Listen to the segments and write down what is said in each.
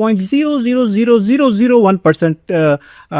0.0000001%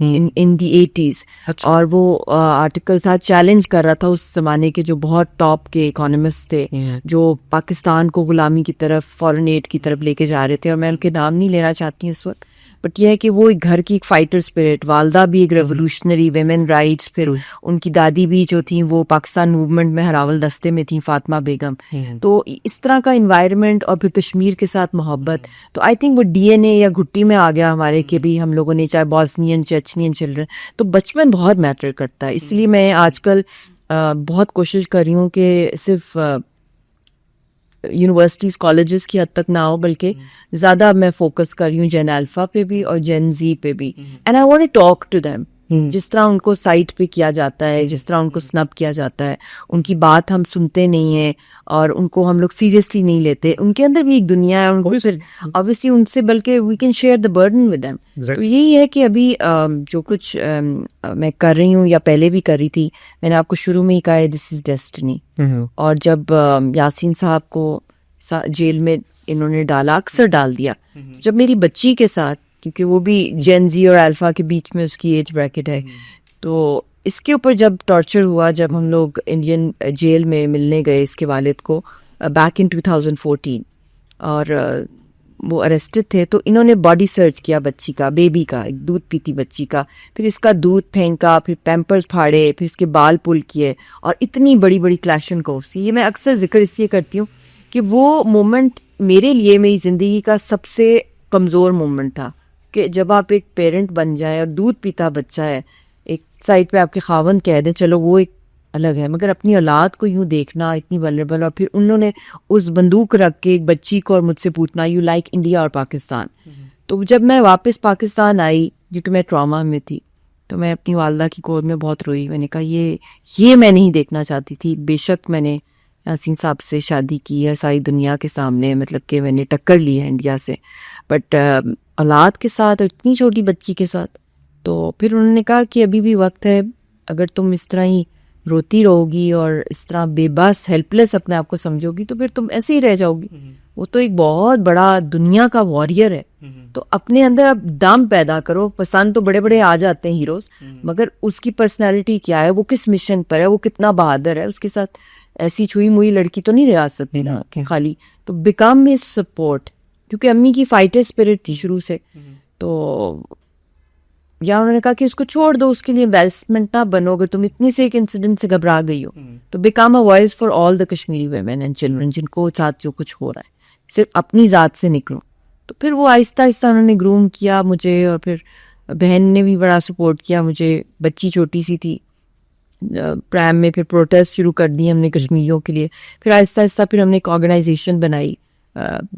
in the 80s, اور وہ article تھا چیلنج کر رہا تھا اس زمانے کے جو بہت ٹاپ کے اکانومسٹ تھے جو پاکستان کو غلامی کی طرف فورن ایڈ کی طرف لے کے جا رہے تھے, اور میں ان کے نام نہیں لینا چاہتی ہوں اس وقت, بٹ یہ ہے کہ وہ ایک گھر کی ایک فائٹر اسپرٹ, والدہ بھی ایک ریولیوشنری ویمن رائٹس, پھر ان کی دادی بھی جو تھیں وہ پاکستان موومنٹ میں ہراول دستے میں تھیں, فاطمہ بیگم. تو اس طرح کا انوائرمنٹ اور پھر کشمیر کے ساتھ محبت, تو آئی تھنک وہ ڈی این اے یا گھٹی میں آ گیا ہمارے کہ بھی ہم لوگوں نے چاہے بوسنین چچنین چلڈرن, تو بچپن بہت میٹر کرتا ہے. اس لیے میں آج کل بہت کوشش کر رہی ہوں کہ صرف یونیورسٹیز کالجز کی حد تک نہ ہو, بلکہ زیادہ میں فوکس کر رہی ہوں جین الفا پہ بھی اور جین زی پہ بھی. And I want to talk to them. جس طرح ان کو سائٹ پہ کیا جاتا ہے, جس طرح ان کو سنب کیا جاتا ہے, ان کی بات ہم سنتے نہیں ہیں اور ان کو ہم لوگ سیریسلی نہیں لیتے. ان کے اندر بھی ایک دنیا ہے, ان کو پھر obviously ان سے بلکہ we can share the burden with them. تو یہی ہے کہ ابھی جو کچھ میں کر رہی ہوں یا پہلے بھی کر رہی تھی, میں نے آپ کو شروع میں ہی کہا ہے دس از ڈیسٹنی. اور جب یاسین صاحب کو جیل میں انہوں نے ڈالا, اکثر ڈال دیا, جب میری بچی کے ساتھ, کیونکہ وہ بھی جین زی اور الفا کے بیچ میں اس کی ایج بریکٹ ہے, تو اس کے اوپر جب ٹارچر ہوا, جب ہم لوگ انڈین جیل میں ملنے گئے اس کے والد کو بیک ان 2014, اور وہ اریسٹڈ تھے, تو انہوں نے باڈی سرچ کیا بچی کا, بیبی کا, ایک دودھ پیتی بچی کا, پھر اس کا دودھ پھینکا, پھر پیمپرز پھاڑے, پھر اس کے بال پل کیے, اور اتنی بڑی بڑی کلیش اینڈ کوفس. یہ میں اکثر ذکر اس لیے کرتی ہوں کہ وہ مومنٹ میرے لیے میری زندگی کا سب سے کمزور مومنٹ تھا, کہ جب آپ ایک پیرنٹ بن جائیں اور دودھ پیتا بچہ ہے, ایک سائڈ پہ آپ کے خاوند کہہ دیں چلو وہ ایک الگ ہے, مگر اپنی اولاد کو یوں دیکھنا اتنی ولنریبل, اور پھر انہوں نے اس بندوق رکھ کے ایک بچی کو اور مجھ سے پوچھنا یو لائک انڈیا اور پاکستان. تو جب میں واپس پاکستان آئی, کیونکہ میں ٹراما میں تھی, تو میں اپنی والدہ کی گود میں بہت روئی. میں نے کہا یہ میں نہیں دیکھنا چاہتی تھی. بے شک میں نے یاسین صاحب سے شادی کی ہے ساری دنیا کے سامنے, مطلب کہ میں نے ٹکر لی ہے انڈیا سے, بٹ اولاد کے ساتھ اور اتنی چھوٹی بچی کے ساتھ. تو پھر انہوں نے کہا کہ ابھی بھی وقت ہے, اگر تم اس طرح ہی روتی رہو گی اور اس طرح بے بس ہیلپ لیس اپنے آپ کو سمجھو گی تو پھر تم ایسے ہی رہ جاؤ گی. وہ تو ایک بہت بڑا دنیا کا واریر ہے, تو اپنے اندر اب دم پیدا کرو. پسند تو بڑے بڑے آ جاتے ہیں ہیروز, مگر اس کی پرسنالٹی کیا ہے, وہ کس مشن پر ہے, وہ کتنا بہادر ہے, اس کے ساتھ ایسی چھوئی موئی لڑکی تو نہیں رہ سکتی نا کہ خالی. تو بیکم ہز سپورٹ, کیونکہ امی کی فائٹر اسپرٹ تھی شروع سے. تو یا انہوں نے کہا کہ اس کو چھوڑ دو, اس کے لیے انویسٹمنٹ نہ بنو, اگر تم اتنی سے ایک انسیڈنٹ سے گھبرا گئی ہو تو become a voice for all the Kashmiri women and children جن کو ساتھ جو کچھ ہو رہا ہے, صرف اپنی ذات سے نکلو. تو پھر وہ آہستہ آہستہ انہوں نے گروم کیا مجھے, اور پھر بہن نے بھی بڑا سپورٹ کیا مجھے. بچی چھوٹی سی تھی, پرائم میں پھر پروٹیسٹ شروع کر دی ہم نے کشمیریوں کے لیے. پھر آہستہ آہستہ پھر ہم نے ایک آرگنائزیشن بنائی,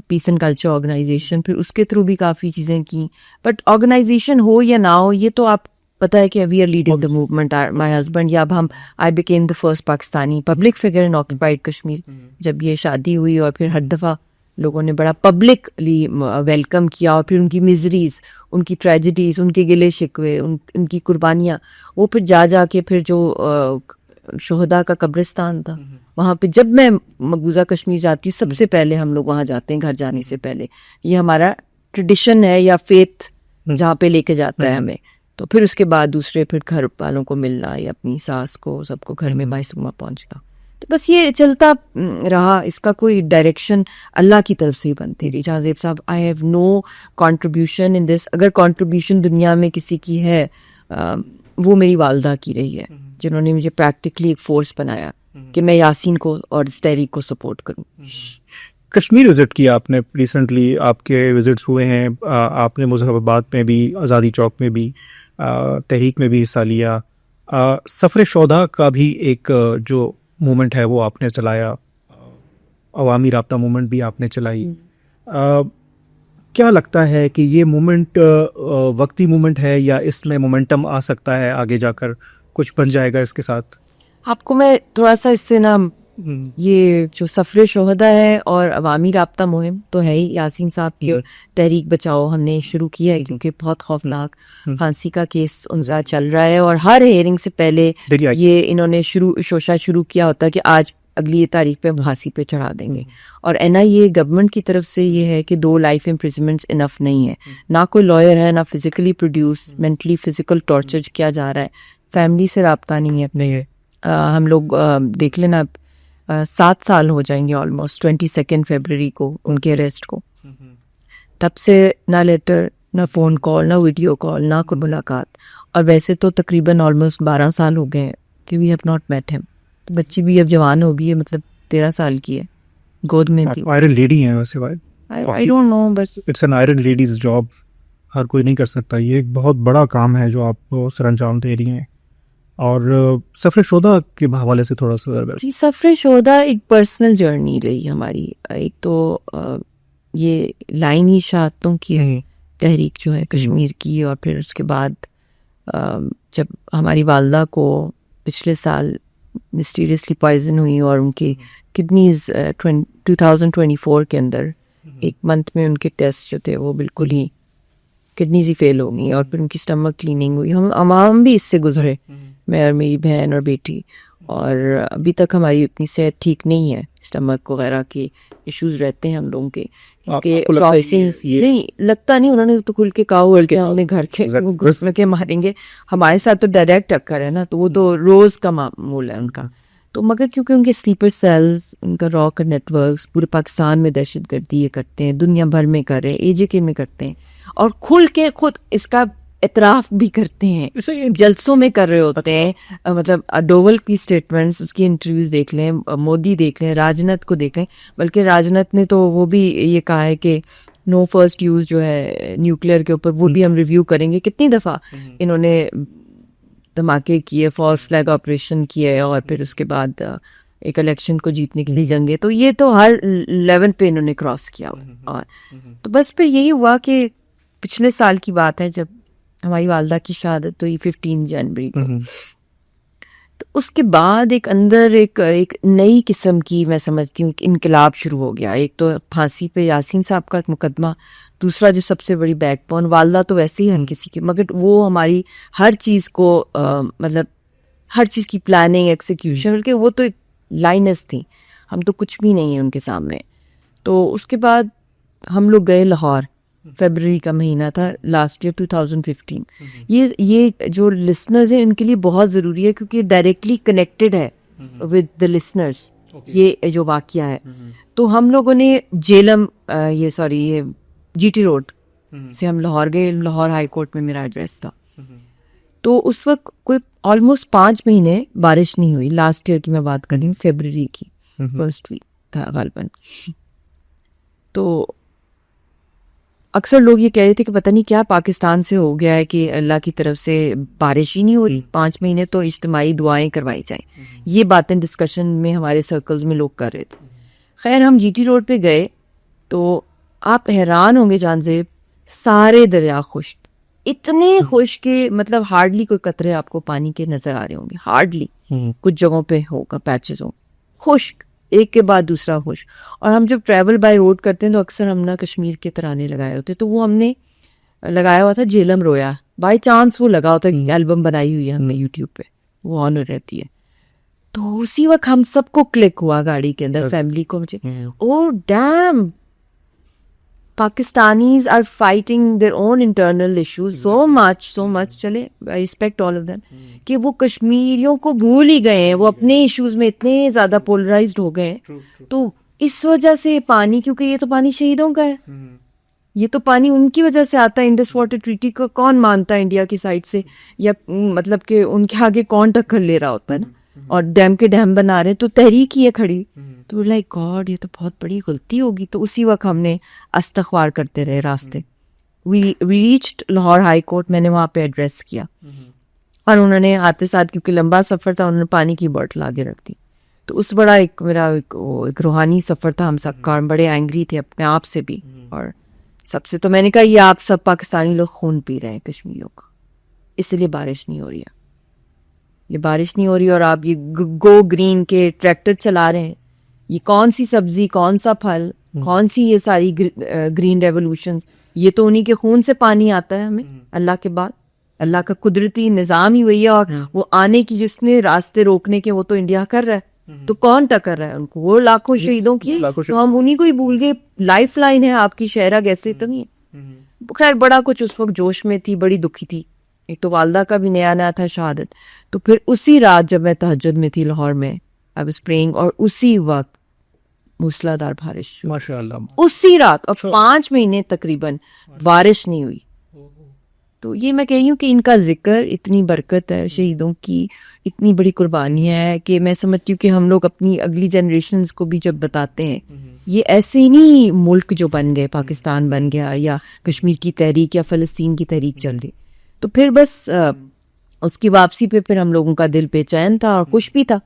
پیس اینڈ کلچر آرگنائزیشن, پھر اس کے تھرو بھی کافی چیزیں کی. بٹ آرگنائزیشن ہو یا نہ ہو, یہ تو آپ پتہ ہے کہ we are leading the movement. My husband, یا اب I became the first Pakistani public figure in occupied Kashmir. جب یہ شادی ہوئی اور پھر ہر دفعہ لوگوں نے بڑا پبلکلی ویلکم کیا, اور پھر ان کی مزریز, ان کی ٹریجڈیز, ان کے گلے شکوے, ان کی قربانیاں, وہ پھر جا کے پھر جو شہداء کا قبرستان تھا وہاں پہ جب میں مقبوضہ کشمیر جاتی ہوں سب سے پہلے ہم لوگ وہاں جاتے ہیں گھر جانے سے پہلے. یہ ہمارا ٹریڈیشن ہے یا فیتھ جہاں پہ لے کے جاتا ہے ہمیں. تو پھر اس کے بعد دوسرے پھر گھر والوں کو ملنا یا اپنی ساس کو, سب کو گھر میں باعث پہنچنا. تو بس یہ چلتا رہا, اس کا کوئی ڈائریکشن اللہ کی طرف سے ہی بنتی رہی. جہاں زیب صاحب, آئی ہیو نو کنٹریبیوشن ان دس. اگر کنٹریبیوشن دنیا میں کسی کی ہے وہ میری والدہ کی رہی ہے, جنہوں نے مجھے پریکٹیکلی ایک فورس بنایا کہ میں یاسین کو اور اس تحریک کو سپورٹ کروں. کشمیر وزٹ کیا آپ نے ریسنٹلی, آپ کے وزٹس ہوئے ہیں, آپ نے مظفر آباد میں بھی, آزادی چوک میں بھی, تحریک میں بھی حصہ لیا. سفر شہداء کا بھی ایک جو مومنٹ ہے وہ آپ نے چلایا, عوامی رابطہ مومنٹ بھی آپ نے چلائی. کیا لگتا ہے کہ یہ مومنٹ وقتی مومنٹ ہے یا اس میں مومنٹم آ سکتا ہے, آگے جا کر کچھ بن جائے گا اس کے ساتھ؟ آپ کو میں تھوڑا سا اس سے نا, یہ جو سفر شہداء ہے اور عوامی رابطہ مہم تو ہے ہی یاسین صاحب کی, اور تحریک بچاؤ ہم نے شروع کیا ہے کیونکہ بہت خوفناک پھانسی کا کیس ان چل رہا ہے, اور ہر ہیئرنگ سے پہلے یہ انہوں نے شوشہ شروع کیا ہوتا ہے کہ آج اگلی تاریخ پہ پھانسی پہ چڑھا دیں گے. اور NIA گورنمنٹ کی طرف سے یہ ہے کہ 2 لائف امپریزنمنٹس انف نہیں ہے, نہ کوئی لائر ہے, نہ physically produce mentally physical torture کیا جا رہا ہے, فیملی سے رابطہ نہیں ہے. ہم لوگ دیکھ لینا 7 سال ہو جائیں گے آلموسٹ 22 فیبرری کو ان کے اریسٹ کو. تب سے نہ لیٹر, نہ فون کال, نہ ویڈیو کال, نہ کوئی ملاقات. اور ویسے تو تقریباً آلموسٹ 12 سال ہو گئے کہ وی ہیو ناٹ میٹ ہم. بچی بھی اب جوان ہو گئی ہے, مطلب 13 سال کی ہے, گود میں تھی. آئرن لیڈی ہیں ویسے بھائی. I don't know, but it's an iron ladies job, ہر کوئی نہیں کر سکتا. یہ ایک بہت بڑا کام ہے جو آپ کو سر انجام دے رہی ہیں. اور سفر شہدا کے حوالے سے تھوڑا سا جی, سفر شہدا ایک پرسنل جرنی رہی ہماری. ایک تو یہ لائنی شہادتوں کی تحریک جو ہے کشمیر کی, اور پھر اس کے بعد جب ہماری والدہ کو پچھلے سال مسٹیریسلی پوائزن ہوئی اور ان کی کڈنیز 2024 کے اندر ایک منتھ میں ان کے ٹیسٹ جو تھے وہ بالکل ہی کڈنیز ہی فیل ہو گئی, اور پھر ان کی اسٹمک کلیننگ ہوئی. ہم بھی اس سے گزرے, میں اور میری بہن اور بیٹی, اور ابھی تک ہماری اتنی صحت ٹھیک نہیں ہے, اسٹمک وغیرہ کے ایشوز رہتے ہیں ہم لوگوں کے. کہ نہیں لگتا نہیں, انہوں نے تو کھل کے کہا ہوا کہ ہم نے گھر کے گھسنے کے ماریں گے. ہمارے ساتھ تو ڈائریکٹ ٹکر ہے نا, تو وہ تو روز کا معمول ہے ان کا. تو مگر کیونکہ ان کے سلیپر سیلز, ان کا راک نیٹ ورکس پورے پاکستان میں دہشت گردی یہ کرتے ہیں, دنیا بھر میں کر رہے ہیں, AJK میں کرتے ہیں, اور کھل کے خود اس کا اعتراف بھی کرتے ہیں, جلسوں میں کر رہے ہوتے ہیں. مطلب ڈوول کی اسٹیٹمنٹس, اس کی انٹرویوز دیکھ لیں, مودی دیکھ لیں, راجناتھ کو دیکھ لیں. بلکہ راجناتھ نے تو وہ بھی یہ کہا ہے کہ نو فرسٹ یوز جو ہے نیوکلیئر کے اوپر, وہ بھی ہم ریویو کریں گے. کتنی دفعہ انہوں نے دھماکے کیے, فالس فلیگ آپریشن کیے, اور پھر اس کے بعد ایک الیکشن کو جیتنے کے لیے جنگیں. تو یہ تو ہر لیول پہ انہوں نے کراس کیا. اور تو بس پھر یہی ہوا کہ پچھلے سال کی بات ہے جب ہماری والدہ کی شہادت ہوئی 15 جنوری کو, تو اس کے بعد ایک اندر ایک نئی قسم کی, میں سمجھتی ہوں کہ انقلاب شروع ہو گیا. ایک تو پھانسی پہ یاسین صاحب کا ایک مقدمہ, دوسرا جو سب سے بڑی بیک بون والدہ تو ویسے ہی ہم کسی کی, مگر وہ ہماری ہر چیز کو مطلب ہر چیز کی پلاننگ ایکسیکیوشن, بلکہ وہ تو ایک لائنس تھیں, ہم تو کچھ بھی نہیں ہیں ان کے سامنے. تو اس کے بعد ہم لوگ گئے لاہور, فیبرری کا مہینہ تھا لاسٹ ایئر 2015. یہ جو لسنرز ہیں ان کے لیے بہت ضروری ہے, کیونکہ ڈائریکٹلی کنیکٹڈ ہے ود دا لسنرز یہ جو واقعہ ہے. تو ہم لوگوں نے جیلم یہ GT روڈ سے ہم لاہور گئے. لاہور ہائی کورٹ میں میرا ایڈریس تھا. تو اس وقت کوئی آلموسٹ 5 مہینے بارش نہیں ہوئی. لاسٹ ایئر کی میں بات کر رہی ہوں, فیبرری کی فرسٹ ویک تھا غالباً. تو اکثر لوگ یہ کہہ رہے تھے کہ پتہ نہیں کیا پاکستان سے ہو گیا ہے کہ اللہ کی طرف سے بارش ہی نہیں ہو رہی, 5 مہینے تو اجتماعی دعائیں کروائی جائیں. یہ باتیں ڈسکشن میں ہمارے سرکلز میں لوگ کر رہے تھے. خیر ہم GT روڈ پہ گئے تو آپ حیران ہوں گے جان زیب, سارے دریا خشک, اتنے خشک کہ مطلب ہارڈلی کوئی قطرے آپ کو پانی کے نظر آ رہے ہوں گے, ہارڈلی. کچھ جگہوں پہ ہوگا پیچز ہوں خشک, ایک کے بعد دوسرا خشک. اور ہم جب ٹریول بائی روڈ کرتے ہیں تو اکثر ہم نے کشمیر کے ترانے لگائے ہوتے, تو وہ ہم نے لگایا ہوا تھا جیلم رویا, بائی چانس وہ لگا ہوتا ہے, البم بنائی ہوئی ہے ہم نے یوٹیوب پہ, وہ آن رہتی ہے. تو اسی وقت ہم سب کو کلک ہوا گاڑی کے اندر, فیملی کو, مجھے oh damn Pakistanis are fighting their own internal issues so much. چلے I respect all of them, کہ وہ کشمیریوں کو بھول ہی گئے ہیں, وہ اپنے ایشوز میں اتنے زیادہ پولرائزڈ ہو گئے ہیں. تو اس وجہ سے پانی, کیونکہ یہ تو پانی شہیدوں کا ہے, یہ تو پانی ان کی وجہ سے آتا ہے. انڈس واٹر ٹریٹی کو کون مانتا ہے انڈیا کی سائڈ سے, یا مطلب کہ ان کے آگے کون ٹکر لے رہا ہوتا ہے نا, اور ڈیم کے ڈیم بنا رہے ہیں, تو تحریک ہی ہے کھڑی. تو لائک گاڈ, یہ تو بہت بڑی غلطی ہوگی. تو اسی وقت ہم نے استغفار کرتے رہے راستے. We reached Lahore high court, میں نے وہاں پہ ایڈریس کیا, اور انہوں نے آتے ساتھ, کیونکہ لمبا سفر تھا, انہوں نے پانی کی بوٹل آگے رکھ دی. تو اس بڑا میرا ایک روحانی سفر تھا. ہم سب کا بڑے اینگری تھے اپنے آپ سے بھی, اور سب سے. تو میں نے کہا یہ آپ سب پاکستانی لوگ خون پی رہے ہیں کشمیریوں کا, اس لیے بارش نہیں ہو رہی ہے, یہ بارش نہیں ہو رہی. اور آپ یہ گو گرین کے ٹریکٹر چلا رہے ہیں, یہ کون سی سبزی, کون سا پھل, کون سی یہ ساری گرین ریولوشن, یہ تو انہی کے خون سے پانی آتا ہے ہمیں اللہ کے بعد. اللہ کا قدرتی نظام ہی وہی ہے, اور وہ آنے کی جس نے راستے روکنے کے وہ تو انڈیا کر رہا ہے. تو کون ٹکر رہا ہے ان کو؟ وہ لاکھوں شہیدوں کی، تو ہم انہی کو ہی بھول گئے. لائف لائن ہے آپ کی شہرہ کیسے تو نہیں ہے. خیر بڑا کچھ اس وقت جوش میں تھی، بڑی دکھی تھی. ایک تو والدہ کا بھی نیا نیا تھا شہادت. تو پھر اسی رات جب میں تہجد میں تھی لاہور میں، I was praying، اور اسی وقت موسلادھار بارش شروع، ماشاء اللہ. اسی رات، اور 5 مہینے تقریباً بارش نہیں ہوئی. تو یہ میں کہی ہوں کہ ان کا ذکر، اتنی برکت ہے شہیدوں کی، اتنی بڑی قربانی ہے کہ میں سمجھتی ہوں کہ ہم لوگ اپنی اگلی جنریشنز کو بھی جب بتاتے ہیں، یہ ایسے ہی نہیں ملک جو بن گئے، پاکستان بن گیا یا کشمیر کی تحریک یا فلسطین کی تحریک چل رہی. تو پھر بس اس کی واپسی پہ پھر ہم لوگوں کا دل بے چین تھا اور خوش بھی تھا.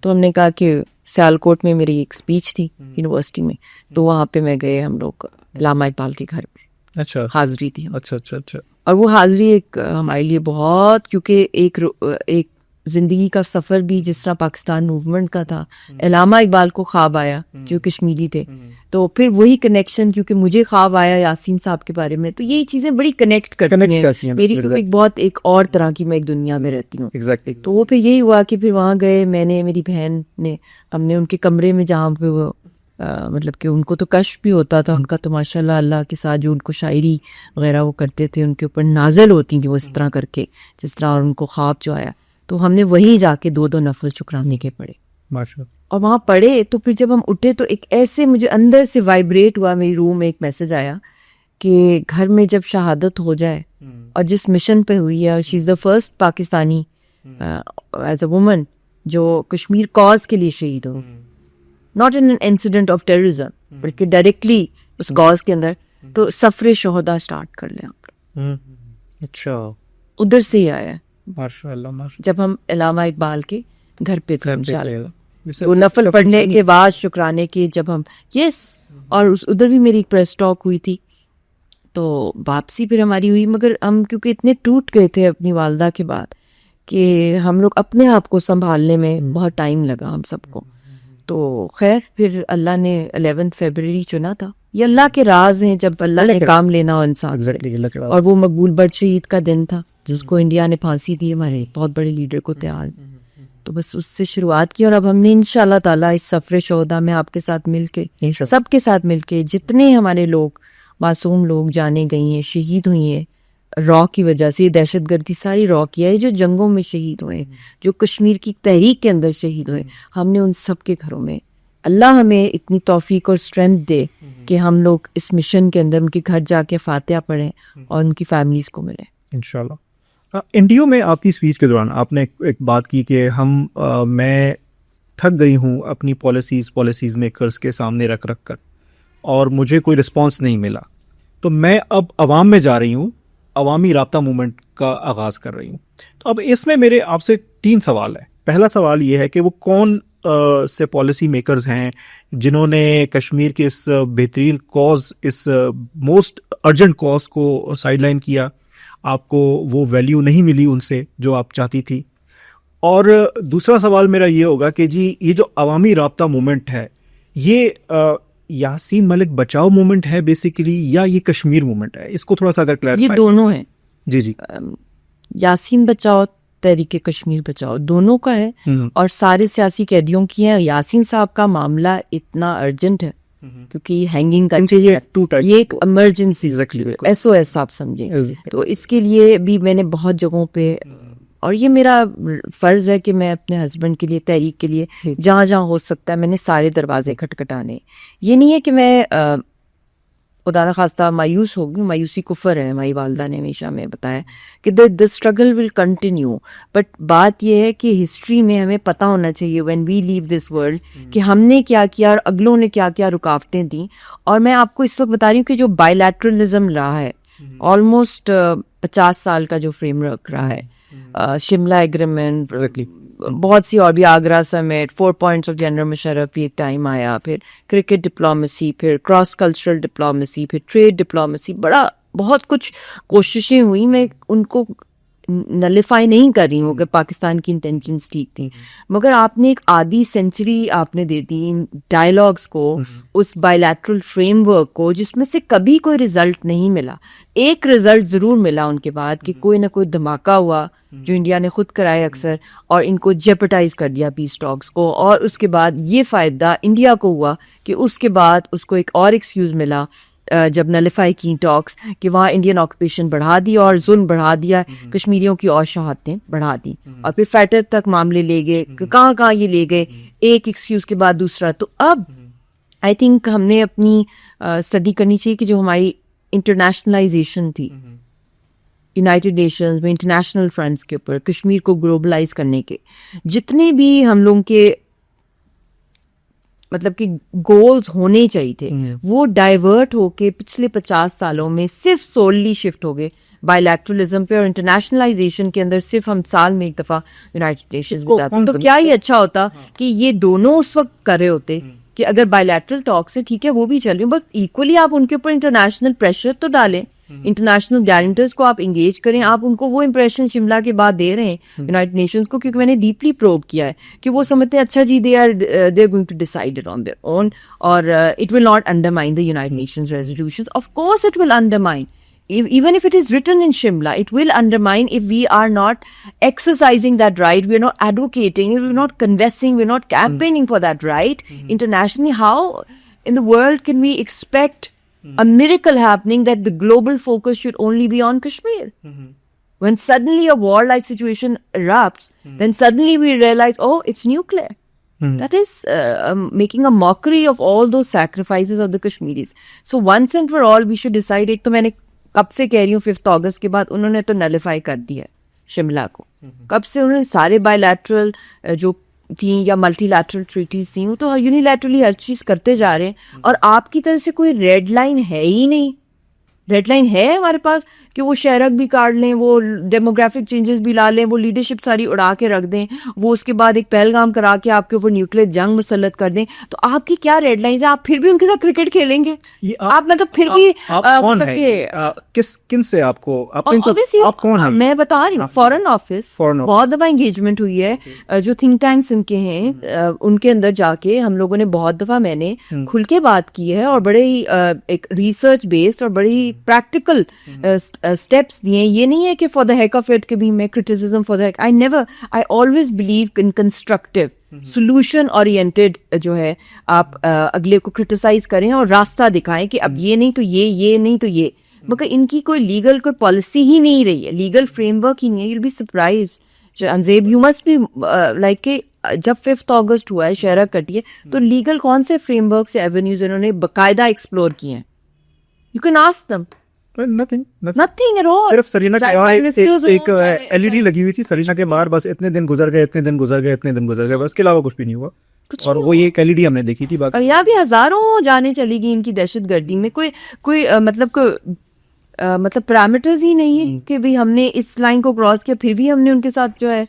تو ہم نے کہا کہ سیالکوٹ میں میری ایک اسپیچ تھی یونیورسٹی میں، تو وہاں پہ میں گئے ہم لوگ علامہ اقبال کے گھر پہ. اچھا، حاضری تھی. اچھا. اور وہ حاضری ایک ہمارے لیے بہت، کیونکہ ایک زندگی کا سفر بھی جس طرح پاکستان موومنٹ کا تھا، علامہ اقبال کو خواب آیا جو کشمیری تھے، تو پھر وہی کنیکشن، کیونکہ مجھے خواب آیا یاسین صاحب کے بارے میں، تو یہی چیزیں بڑی کنیکٹ کرتی ہیں میری. تو ایک بہت ایک اور طرح کی میں ایک دنیا میں رہتی ہوں. تو وہ پھر یہی ہوا کہ پھر وہاں گئے، میں نے، میری بہن نے، ہم نے ان کے کمرے میں جہاں پہ وہ مطلب کہ ان کو تو کشف بھی ہوتا تھا، ان کا تو ماشاءاللہ اللہ کے ساتھ جو ان کو شاعری وغیرہ وہ کرتے تھے، ان کے اوپر نازل ہوتی تھیں وہ اس طرح کر کے جس طرح، اور ان کو خواب جو آیا، تو ہم نے وہیں جا کے 2 نفل شکرانے کے پڑھے. اور وہاں پڑھے تو پھر جب ہم اٹھے تو ایک ایسے مجھے اندر سے وائبریٹ ہوا، میری روح میں ایک میسج آیا کہ گھر میں جب شہادت ہو جائے، اور جس مشن پہ ہوئی ہے، she is the first Pakistani as a woman جو کشمیر کاز کے لیے شہید ہو، not in an incident of terrorism بلکہ ڈائریکٹلی اس کاز کے اندر، تو سفر شہدا اسٹارٹ کر لیں آپ. اچھا، ادھر سے ہی آیا ہے ماشاء اللہ. جب ہم علامہ اقبال کے گھر پہ تھے وہ نفل پڑھنے کے بعد شکرانے کے، جب ہم اور ادھر بھی میری ایک پریس ٹاک ہوئی تھی، تو واپسی پھر ہماری ہوئی، مگر ہم کیونکہ اتنے ٹوٹ گئے تھے اپنی والدہ کے بعد کہ ہم لوگ اپنے آپ کو سنبھالنے میں بہت ٹائم لگا ہم سب کو. تو خیر پھر اللہ نے 11 فیبروری چنا تھا. یہ اللہ کے راز ہیں جب اللہ نے کام لینا ہو انسان سے. اور وہ مقبول بٹ شہید کا دن تھا جس کو انڈیا نے پھانسی دی ہمارے بہت بڑے لیڈر کو تیار. تو بس اس سے شروعات کی، اور اب ہم نے انشاءاللہ تعالیٰ اس سفر شہدا میں آپ کے ساتھ مل کے، سب کے ساتھ مل کے، جتنے ہمارے لوگ معصوم لوگ جانے گئی ہیں، شہید ہوئی ہیں را کی وجہ سے، دہشت گردی ساری را کیا ہے، جو جنگوں میں شہید ہوئے، جو کشمیر کی تحریک کے اندر شہید ہوئے، ہم نے ان سب کے گھروں میں، اللہ ہمیں اتنی توفیق اور اسٹرینتھ دے کہ ہم لوگ اس مشن کے اندر ان کے گھر جا کے فاتحہ پڑھیں اور ان کی فیملیز کو ملیں انشاءاللہ. انٹرویو میں آپ کی اسپیچ کے دوران آپ نے ایک بات کی کہ میں تھک گئی ہوں اپنی پالیسیز میکرز کے سامنے رکھ کر، اور مجھے کوئی رسپانس نہیں ملا، تو میں اب عوام میں جا رہی ہوں، عوامی رابطہ موومنٹ کا آغاز کر رہی ہوں. تو اب اس میں میرے آپ سے 3 سوال ہیں. پہلا سوال یہ ہے کہ وہ کون سے پالیسی میکرز ہیں جنہوں نے کشمیر کے اس بہترین کاز، اس موسٹ ارجنٹ کاز کو سائڈ لائن کیا، آپ کو وہ ویلیو نہیں ملی ان سے جو آپ چاہتی تھی. اور دوسرا سوال میرا یہ ہوگا کہ جی یہ جو عوامی رابطہ موومنٹ ہے، یہ یاسین ملک بچاؤ موومنٹ ہے بیسیکلی، یا یہ کشمیر موومنٹ ہے؟ اس کو تھوڑا سا اگر کلیئرفائی. یہ دونوں ہیں. جی یاسین بچاؤ، تحریک کشمیر بچاؤ، دونوں کا ہے، اور سارے سیاسی قیدیوں کی ہیں. یاسین صاحب کا معاملہ اتنا ارجنٹ ہے کیونکہ یہ ہینگنگ کا، یہ ایک ایمرجنسی SOS آپ سمجھیں. تو اس کے لیے بھی میں نے بہت جگہوں پہ، اور یہ میرا فرض ہے کہ میں اپنے ہسبینڈ کے لیے، تحریک کے لیے جہاں جہاں ہو سکتا ہے میں نے سارے دروازے کھٹکھٹانے. یہ نہیں ہے کہ میں خدا نخواستہ مایوس ہو گئی، مایوسی کفر ہے. ہماری والدہ نے ہمیشہ ہمیں بتایا کہ the struggle will continue، but بات یہ ہے کہ ہسٹری میں ہمیں پتہ ہونا چاہیے when we leave this world کہ ہم نے کیا کیا اور اگلوں نے کیا کیا رکاوٹیں دیں. اور میں آپ کو اس وقت بتا رہی ہوں کہ جو بائیلیٹرلزم رہا ہے آلموسٹ 50 سال کا جو فریم ورک رہا ہے، شملہ ایگریمنٹ، بہت سی اور بھی، آگرہ سمیٹ، 4 points آف جنرل مشرف، ایک ٹائم آیا، پھر کرکٹ ڈپلومیسی، پھر کراس کلچرل ڈپلومیسی، پھر ٹریڈ ڈپلومیسی، بہت کچھ کوششیں ہوئی. میں ان کو نلیفائی نہیں کر رہی ہوں کہ پاکستان کی انٹینشنز ٹھیک تھیں, مگر آپ نے ایک آدھی سینچری آپ نے دے دی ان ڈائلاگس کو, اس بائیلیٹرل فریم ورک کو, جس میں سے کبھی کوئی رزلٹ نہیں ملا. ایک رزلٹ ضرور ملا ان کے بعد کہ کوئی نہ کوئی دھماکہ ہوا جو انڈیا نے خود کرائے اکثر, اور ان کو جیپٹائز کر دیا پیس ٹاکس کو, اور اس کے بعد یہ فائدہ انڈیا کو ہوا کہ اس کے بعد اس کو ایک اور ایکسکیوز ملا جب نلیفائی کی ٹاکس کہ وہاں انڈین آکوپیشن بڑھا دی اور ظلم بڑھا دیا, کشمیریوں کی اور شہادتیں بڑھا دی, اور پھر فیٹر تک معاملے لے گئے, کہاں کہاں یہ لے گئے, ایک ایکسکیوز کے بعد دوسرا. تو اب آئی تھنک ہم نے اپنی اسٹڈی کرنی چاہیے کہ جو ہماری انٹرنیشنلائزیشن تھی یونائٹڈ نیشنز میں انٹرنیشنل فرنٹس کے اوپر کشمیر کو گلوبلائز کرنے کے جتنے بھی ہم لوگوں کے مطلب کہ گولز ہونے چاہیے تھے, وہ ڈائیورٹ ہو کے پچھلے 50 سالوں میں صرف سوللی شفٹ ہو گئے بائیلیٹرلزم پہ, اور انٹرنیشنلائزیشن کے اندر صرف ہم سال میں ایک دفعہ یونائٹڈ نیشنز میں جاتے. تو کیا ہی اچھا ہوتا کہ یہ دونوں اس وقت کر رہے ہوتے کہ اگر بائیلیٹرل ٹاکس ہے ٹھیک ہے وہ بھی چل رہی ہیں, بٹ ایکولی آپ ان کے اوپر انٹرنیشنل پریشر تو ڈالیں, انٹرنیشنل گارنٹرز کو آپ انگیج کریں. آپ ان کو وہ امپریشن شملہ کے بعد دے رہے ہیں یونائٹڈ نیشنز کو, کیونکہ میں نے ڈیپلی پروب کیا ہے کہ وہ سمجھتے ہیں اچھا جی they are going to decide it on their own, اور it will not undermine the United Nations resolutions. Of course it will undermine, even if it is written in Shimla, it will undermine if we are not exercising that right, we are not advocating, we are not confessing, we are not campaigning for that right internationally. How in the world can we expect a miracle happening that the global focus should only be on Kashmir? When suddenly a war-like situation erupts, then suddenly we realize, oh, it's nuclear. That is making a mockery of all those sacrifices of the Kashmiris. So once and for all, we should decide. ایک تو میں نے کب سے کہہ رہی ہوں 5 اگست کے بعد انہوں نے تو نلیفائی کر دیا شملہ کو, کب سے انہوں نے سارے بائیلیٹرل جو تھیں یا ملٹی لیٹرل ٹریٹیز تھیں وہ تو یونیلیٹرلی ہر چیز کرتے جا رہے ہیں, اور آپ کی طرف سے کوئی ریڈ لائن ہے ہی نہیں. ریڈ لائن ہے ہمارے پاس کہ وہ شہرک بھی کاٹ لیں, وہ ڈیموگرافک چینجز بھی لا لیں, وہ لیڈرشپ ساری اڑا کے رکھ دیں, وہ اس کے بعد ایک پہلگام کرا کے آپ کے اوپر نیوکلیر جنگ مسلط کر دیں. تو آپ کی کیا ریڈ لائنز ہیں؟ آپ پھر بھی ان کے ساتھ کرکٹ کھیلیں گے؟ آپ مطلب پھر بھی کن سے آپ کو میں بتا رہی ہوں فورن آفس بہت دفعہ انگیجمنٹ ہوئی ہے, جو تھنک ٹینکس ان کے ہیں ان کے اندر جا کے ہم لوگوں نے بہت دفعہ میں نے کھل کے بات کی ہے, اور بڑے ایک ریسرچ بیسڈ اور بڑی پریکٹیکل اسٹیپس دیے. یہ نہیں ہے کہ for the heck of it کہ بھی میں criticism for the heck, I always believe in constructive solution oriented جو ہے آپ اگلے کو کرٹیسائز کریں اور راستہ دکھائیں کہ اب یہ نہیں تو یہ نہیں تو یہ, مگر ان کی کوئی لیگل کوئی پالیسی ہی نہیں رہی ہے, لیگل فریم ورک ہی نہیں ہے. یو ول بی سرپرائز انزیب, یو مسٹ بی لائک کہ جب 5 اگست ہوا ہے شہرک کٹی ہے تو لیگل کون سے فریم ورک سے ایونیوز انہوں نے باقاعدہ ایکسپلور کیے ہیں؟ You can ask them. Nothing at all. صرف سرینا کے وہاں ایک LED لگی ہوئی تھی سرینا کے باہر, بس اتنے دن گزر گئے, بس کے علاوہ کچھ بھی نہیں ہوا. اور وہ یہ ایک LED ہم نے دیکھی تھی. اور یہاں بھی ہزاروں جانیں چلی گئی ان کی دہشت گردی میں. کوئی مطلب پیرامیٹرز ہی نہیں ہے کہ بھی ہم نے اس لائن کو کراس کیا پھر بھی ہم نے ان کے ساتھ جو ہے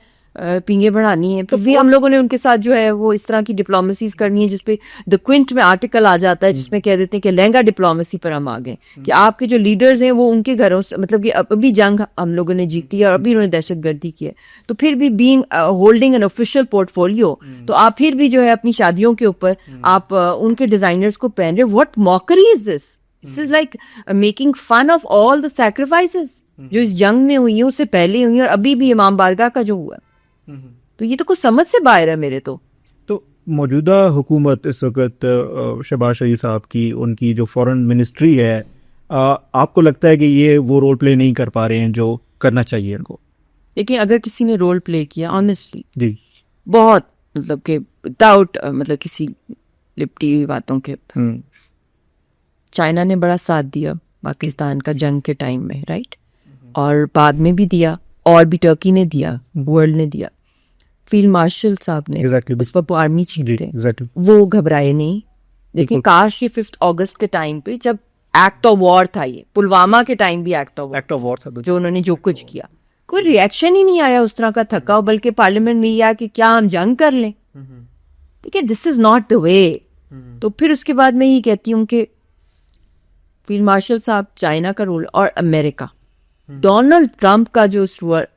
پینگے بڑھانی ہے, پھر بھی ہم لوگوں نے ان کے ساتھ جو ہے وہ اس طرح کی ڈپلومیسیز کرنی ہے جس پہ دا کوئنٹ میں آرٹیکل آ جاتا ہے جس میں کہہ دیتے ہیں کہ لہنگا ڈپلومیسی پر ہم آ گئے, کہ آپ کے جو لیڈرز ہیں وہ ان کے گھروں سے مطلب کہ ابھی جنگ ہم لوگوں نے جیتی ہے اور ابھی انہوں نے دہشت گردی کی ہے, تو پھر بھی being holding N official port folio, تو آپ پھر بھی جو ہے اپنی شادیوں کے اوپر آپ ان کے ڈیزائنرز کو پہن رہے. What mockery is this? This is like making fun of all the sacrifices جو اس جنگ میں ہوئی ہیں, اس سے پہلے ہوئی ہیں, اور ابھی بھی امام بارگاہ کا جو ہوا. تو یہ تو کچھ سمجھ سے باہر ہے میرے تو. موجودہ حکومت اس وقت شہباز شریف صاحب کی, ان کی جو فورن منسٹری ہے, آپ کو لگتا ہے کہ یہ وہ رول پلے نہیں کر پا رہے ہیں جو کرنا چاہیے ان کو؟ لیکن اگر کسی نے رول پلے کیا آنیسٹلی جی بہت, مطلب کہ وداؤٹ مطلب کسی لپٹی ہوئی باتوں کے, چائنا نے بڑا ساتھ دیا پاکستان کا جنگ کے ٹائم میں, رائٹ, اور بعد میں بھی دیا, اور بھی ٹرکی نے دیا, ورلڈ نے دیا. فیلڈ مارشل صاحب نے اس وقت آرمی چیف تھے, وہ گھبرائے نہیں. لیکن کاش یہ 5 اگست کے ٹائم پہ جب ایکٹ آف وار تھا, یہ پلوامہ کے ٹائم بھی ایکٹ آف وار تھا جو انہوں نے جو کچھ کیا, کوئی ریئیکشن ہی نہیں آیا اس طرح کا تھکا, بلکہ پارلیمنٹ میں یہ آیا کہ کیا ہم جنگ کر لیں. ٹھیک ہے, دس از ناٹ دا وے. تو پھر اس کے بعد میں یہ کہتی ہوں کہ فیلڈ مارشل صاحب, چائنا کا رول اور امریکہ, ڈونلڈ ٹرمپ کا جو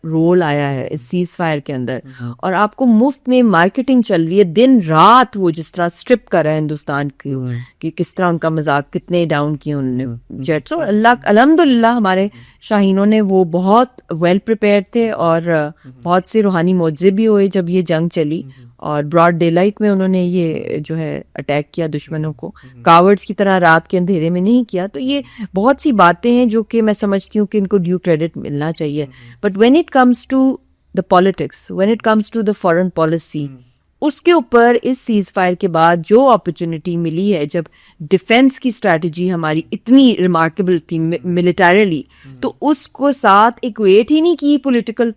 رول آیا ہے اس سیز فائر کے اندر, اور آپ کو مفت میں مارکیٹنگ چل رہی ہے دن رات, وہ جس طرح اسٹرپ کر رہا ہے ہندوستان کی کہ کس طرح ان کا مذاق کتنے ڈاؤن کیے انہوں نے جیٹس, اور اللہ الحمدللہ ہمارے شاہینوں نے وہ بہت ویل پریپیئرڈ تھے, اور بہت سے روحانی معجزے بھی ہوئے جب یہ جنگ چلی, اور براڈ ڈے لائٹ میں انہوں نے یہ جو ہے اٹیک کیا دشمنوں کو, کاورڈز کی طرح رات کے اندھیرے میں نہیں کیا. تو یہ بہت سی باتیں ہیں جو کہ میں سمجھتی ہوں کہ ان کو ڈیو کریڈٹ ملنا چاہیے. But when it comes to the politics, when it comes to the foreign policy, اس کے اوپر اس سیز فائر کے بعد جو اپرچونٹی ملی ہے, جب ڈیفینس کی اسٹریٹجی ہماری اتنی ریمارکیبل تھی ملیٹریلی, تو اس کو ساتھ ایکویٹ ہی نہیں کی پولیٹیکل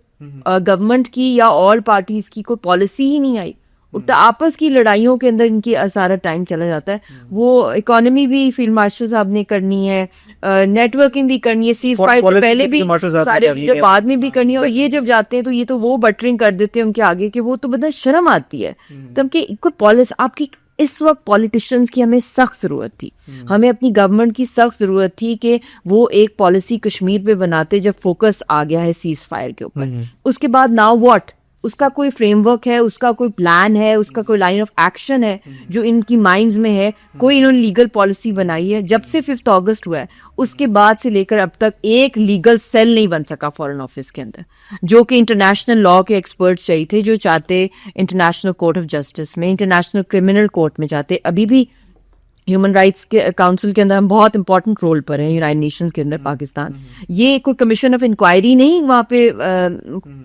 گورنمنٹ کی یا آل پارٹیز کی, کوئی پالیسی ہی نہیں آئی. آپس کی لڑائیوں کے اندر ان کی سارا ٹائم چلا جاتا ہے. وہ اکانومی بھی فیلڈ مارشل صاحب نے کرنی ہے, نیٹ ورکنگ بھی کرنی ہے, سیز فائر سے پہلے بھی سارے بعد میں بھی کرنی ہے, اور یہ جب جاتے ہیں تو یہ تو وہ بٹرنگ کر دیتے ہیں ان کے آگے کہ وہ تو بڑا شرم آتی ہے. تب کہ کوئی پالیسی آپ کی اس وقت پالیٹیشینز کی ہمیں سخت ضرورت تھی, ہمیں اپنی گورنمنٹ کی سخت ضرورت تھی کہ وہ ایک پالیسی کشمیر پہ بناتے جب فوکس آ گیا ہے سیز فائر کے اوپر. اس کے بعد ناؤ واٹ, اس کا کوئی فریم ورک ہے, اس کا کوئی پلان ہے, اس کا کوئی لائن آف ایکشن ہے جو ان کی مائنڈز میں ہے, کوئی انہوں نے لیگل پالیسی بنائی ہے. جب سے 5 اگست ہوا ہے اس کے بعد سے لے کر اب تک ایک لیگل سیل نہیں بن سکا فارن آفس کے اندر, جو کہ انٹرنیشنل لا کے ایکسپرٹس چاہیے تھے, جو چاہتے انٹرنیشنل کورٹ آف جسٹس میں, انٹرنیشنل کرمنل کورٹ میں جاتے. ابھی بھی ہیومن رائٹس کے کاؤنسل کے اندر ہم بہت امپورٹنٹ رول پر ہیں یونائٹڈ نیشنز کے اندر پاکستان. یہ کوئی کمیشن آف انکوائری نہیں وہاں پہ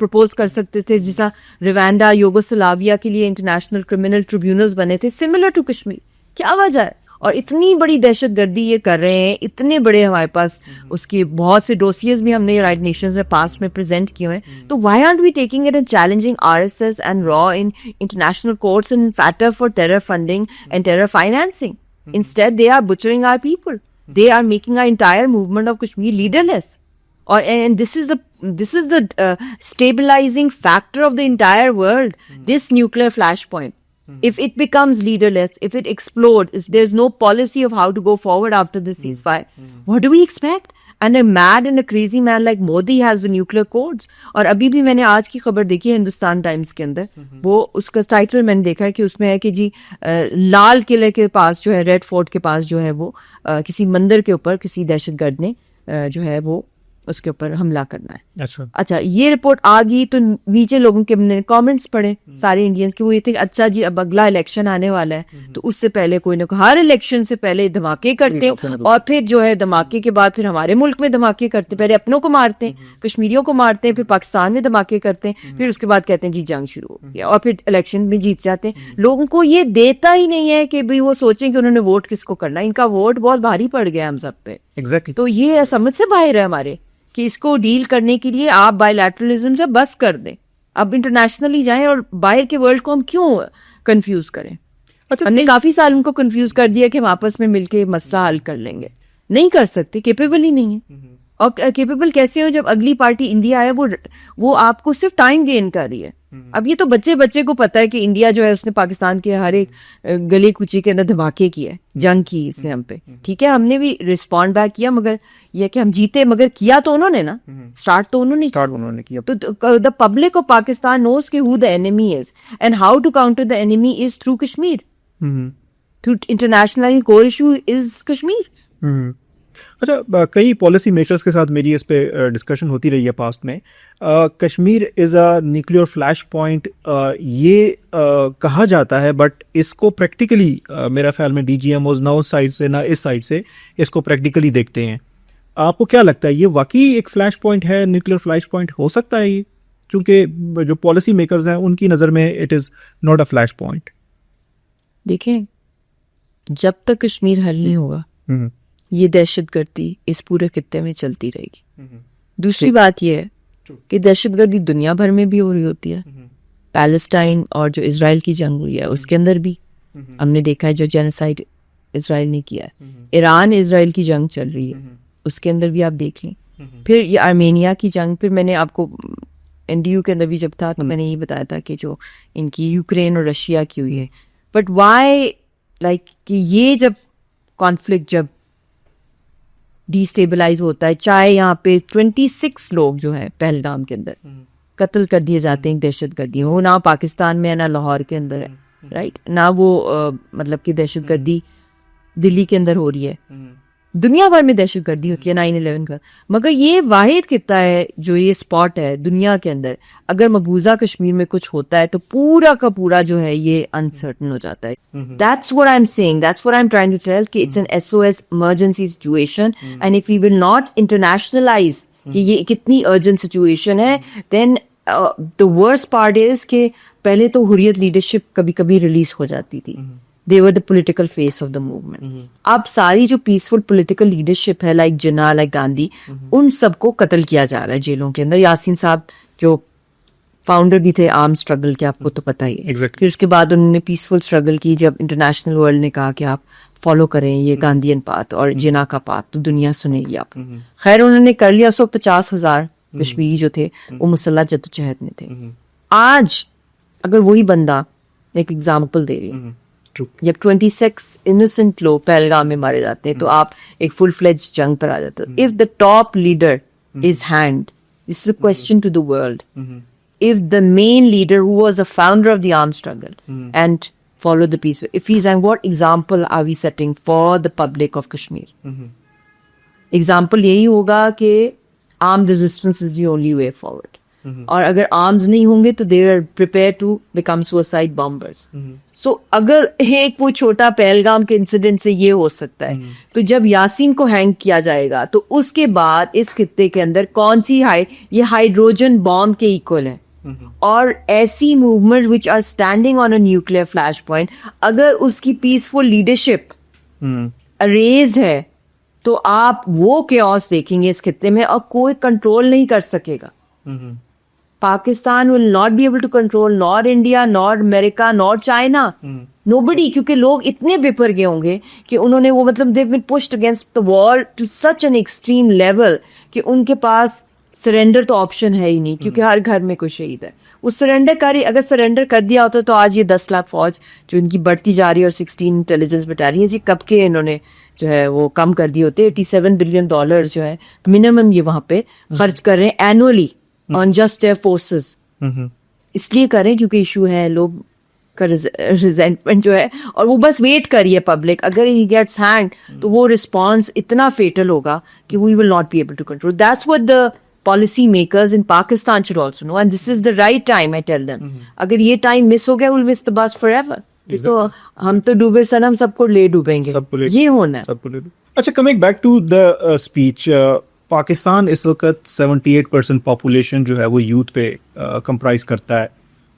پرپوز کر سکتے تھے, جیسا روانڈا یوگوسلاویا کے لیے انٹرنیشنل کرمنل ٹریبیونلز بنے تھے, سملر ٹو کشمیر. کیا وجہ ہے؟ اور اتنی بڑی دہشت گردی یہ کر رہے ہیں, اتنے بڑے ہمارے پاس اس کے بہت سے ڈوسیز بھی ہم نے یونائٹڈ نیشنز میں پاس میں پریزنٹ کیے ہیں. تو why aren't we taking it and challenging RSS and را ان انٹرنیشنل کورٹس ان فیٹر for terror funding and terror financing. Instead, they are butchering our people. They are making our entire movement of Kashmir leaderless. And this is the stabilizing factor of the entire world. This nuclear flashpoint. If it becomes leaderless, if it explodes, if there's no policy of how to go forward after the ceasefire, what do we expect? And a mad and a crazy man like Modi has the nuclear codes. اور ابھی بھی میں نے آج کی خبر دیکھی ہے ہندوستان ٹائمز کے اندر, وہ اس کا ٹائٹل میں نے دیکھا ہے کہ اس میں ہے کہ جی لال قلعے کے پاس جو ہے, ریڈ فورٹ کے پاس جو ہے, وہ کسی مندر کے اوپر کسی دہشت گرد نے جو ہے وہ اس کے اوپر حملہ کرنا ہے. اچھا یہ رپورٹ آ گئی تو نیچے لوگوں کے نے کامنٹس پڑھے سارے انڈینس کے, وہ یہ تھے کہ اچھا جی اب اگلا الیکشن آنے والا ہے تو اس سے پہلے کوئی نہ کوئی, ہر الیکشن سے پہلے دھماکے کرتے ہیں, اور پھر جو ہے دھماکے کے بعد پھر ہمارے ملک میں دھماکے کرتے ہیں, پہلے اپنوں کو مارتے ہیں, کشمیریوں کو مارتے ہیں, پھر پاکستان میں دھماکے کرتے ہیں, پھر اس کے بعد کہتے ہیں جی جنگ شروع ہو گیا, اور پھر الیکشن میں جیت جاتے ہیں. لوگوں کو یہ دیتا ہی نہیں ہے کہ بھئی وہ سوچیں کہ انہوں نے ووٹ کس کو کرنا ہے. ان کا ووٹ بہت بھاری پڑ گیا ہم سب پہ. تو یہ سمجھ سے باہر ہے ہمارے کہ اس کو ڈیل کرنے کے لیے آپ بائی لیٹرلزم سے بس کر دیں, اب انٹرنیشنلی جائیں, اور باہر کے ورلڈ کو ہم کیوں کنفیوز کریں؟ ہم نے کافی سال ان کو کنفیوز کر دیا کہ ہم آپس میں مل کے مسئلہ حل کر لیں گے. نہیں کر سکتے, کیپیبل ہی نہیں ہے. اور کیپیبل کیسے ہو جب اگلی پارٹی انڈیا ہے وہ آپ کو صرف ٹائم گین کر رہی ہے. اب یہ تو بچے کو پتا ہے کہ انڈیا جو ہے اس نے پاکستان کے ہر ایک گلی کوچی کے اندر دھماکے کیے, جنگ کی اس نے ہم پہ. ٹھیک ہے, ہم نے بھی رسپونڈ بیک کیا, مگر یہ کہ ہم جیتے, مگر کیا تو انہوں نے نا, اسٹارٹ تو انہوں نے کیا. تو دا پبلک آف پاکستان نوز کہ who the enemy is and how to counter the enemy is through Kashmir. Through international core issue is Kashmir. اچھا, کئی پالیسی میکرز کے ساتھ میری اس پہ ڈسکشن ہوتی رہی ہے پاسٹ میں. کشمیر از اے نیوکلیئر فلیش پوائنٹ یہ کہا جاتا ہے, بٹ اس کو پریکٹیکلی میرا خیال میں DGMOs نہ اس سائڈ سے نہ اس سائڈ سے اس کو پریکٹیکلی دیکھتے ہیں. آپ کو کیا لگتا ہے یہ واقعی ایک فلیش پوائنٹ ہے, نیوکلیئر فلیش پوائنٹ ہو سکتا ہے یہ؟ چونکہ جو پالیسی میکرز ہیں ان کی نظر میں it is not a flash point. دیکھیں, جب تک کشمیر حل نہیں ہوگا یہ دہشت گردی اس پورے خطے میں چلتی رہے گی. دوسری بات یہ ہے کہ دہشت گردی دنیا بھر میں بھی ہو رہی ہوتی ہے. پیلسٹائن اور جو اسرائیل کی جنگ ہوئی ہے اس کے اندر بھی ہم نے دیکھا ہے جو جینوسائیڈ اسرائیل نے کیا ہے. ایران اسرائیل کی جنگ چل رہی ہے, اس کے اندر بھی آپ دیکھ لیں. پھر یہ آرمینیا کی جنگ, پھر میں نے آپ کو NDU کے اندر بھی جب تھا تو میں نے یہ بتایا تھا کہ جو ان کی یوکرین اور رشیا کی ہوئی ہے. بٹ وائی لائک کہ یہ جب کانفلکٹ جب ڈی اسٹیبلائز ہوتا ہے. چاہے یہاں پہ 26 لوگ جو ہیں پہلگام کے اندر قتل کر دیے جاتے ہیں دہشت گردی, وہ نہ پاکستان میں ہے نہ لاہور کے اندر ہے, رائٹ, نہ وہ مطلب کہ دہشت گردی دلی کے اندر ہو رہی ہے, دنیا بھر میں دہشت گردی ہوتی ہے 9/11 کا, مگر یہ واحد خطہ ہے جو یہ اسپاٹ ہے دنیا کے اندر, اگر مقبوضہ کشمیر میں کچھ ہوتا ہے تو پورا کا پورا جو ہے یہ انسرٹن ہو جاتا ہے. That's what I'm saying, that's what I'm trying to tell, کہ it's an SOS emergency situation, and if we will not internationalize کہ یہ کتنی ارجنٹ سچویشن ہے, then the worst part is کہ پہلے تو حریت لیڈرشپ کبھی کبھی ریلیز ہو جاتی تھی, they were the political face of the movement. اب ساری جو پیسفل پولیٹیکل لیڈرشپ ہے لائک جناح, لائک گاندھی, ان سب کو قتل کیا جا رہا ہے جیلوں کے اندر. یاسین صاحب جو فاؤنڈر بھی تھے آرم اسٹرگل کے, آپ کو تو پتہ ہی ہے. پھر اس کے بعد انہوں نے پیسفل اسٹرگل کی, جب انٹرنیشنل ورلڈ نے کہا کہ آپ فالو کریں یہ گاندھین پاتھ اور جناح کا پاتھ تو دنیا سنے گی آپ. خیر انہوں نے کر لیا. 50,000 کشمیری جو تھے وہ مسلح جدوجہد میں تھے. آج اگر وہی بندہ, ایک ایگزامپل دے رہی ہوں, جب 26 انوسنٹ لوگ پہلگام میں مارے جاتے ہیں تو آپ ایک فل فلیج جنگ پر آ جاتے ہو. If the top leader is hanged, this is a question to the world. If the main leader who was the founder of the armed struggle and followed the peace, if he's hanged, what example are we setting for the public of Kashmir? Example یہی ہوگا کہ armed resistance is the only way forward. اور اگر arms نہیں ہوں گے تو they are prepare to become suicide bombers. So اگر ایک وہ چھوٹا پہلگام کے انسیڈنٹ سے یہ ہو سکتا ہے, تو جب یاسین کو ہینگ کیا جائے گا تو اس کے بعد اس خطے کے اندر کون سی یہ ہائیڈروجن بام کے ایکول ہے. اور ایسی movement which are standing on a nuclear flash point, اگر اس کی پیسفل لیڈرشپ اریز ہے تو آپ وہ کیوس دیکھیں گے اس خطے میں, اور کوئی کنٹرول نہیں کر سکے گا. Pakistan will not be able to control nor India, nor America, nor China. Nobody, کیونکہ لوگ اتنے بپر گئے ہوں گے کہ انہوں نے وہ مطلب they've been pushed against the wall to such an extreme level کہ ان کے پاس سرنڈر تو آپشن ہے ہی نہیں, کیونکہ ہر گھر میں کوئی شہید ہے. وہ سرنڈر اگر سرنڈر کر دیا ہوتا تو آج یہ 10 لاکھ فوج جو ان کی بڑھتی جا رہی ہے اور 16 انٹیلیجنس بٹالینز, یہ کب کے انہوں نے جو ہے وہ کم کر دیے ہوتے. $87 بلین جو ہے منیمم یہ وہاں پہ خرچ کر رہے ہیں annually on just their forces. اس لیے کریں کیونکہ ایشو ہے, لوگ کا ریزینٹمنٹ جو ہے, اور وہ بس ویٹ کریے پبلک. اگر he gets hanged تو وہ رسپانس اتنا فیٹل ہوگا کہ we will not be able to control. That's what the policy makers in Pakistan should also know, and this is the right time, I tell them. اگر یہ time مس ہو گیا we'll miss the bus forever. تو ہم تو ڈوبے سنم سب کو لے ڈوبیں گے, یہ ہونا ہے. اچھا, coming back to the speech, Pakistan اس وقت 78% پاپولیشن جو ہے وہ یوتھ پہ کمپرائز کرتا ہے,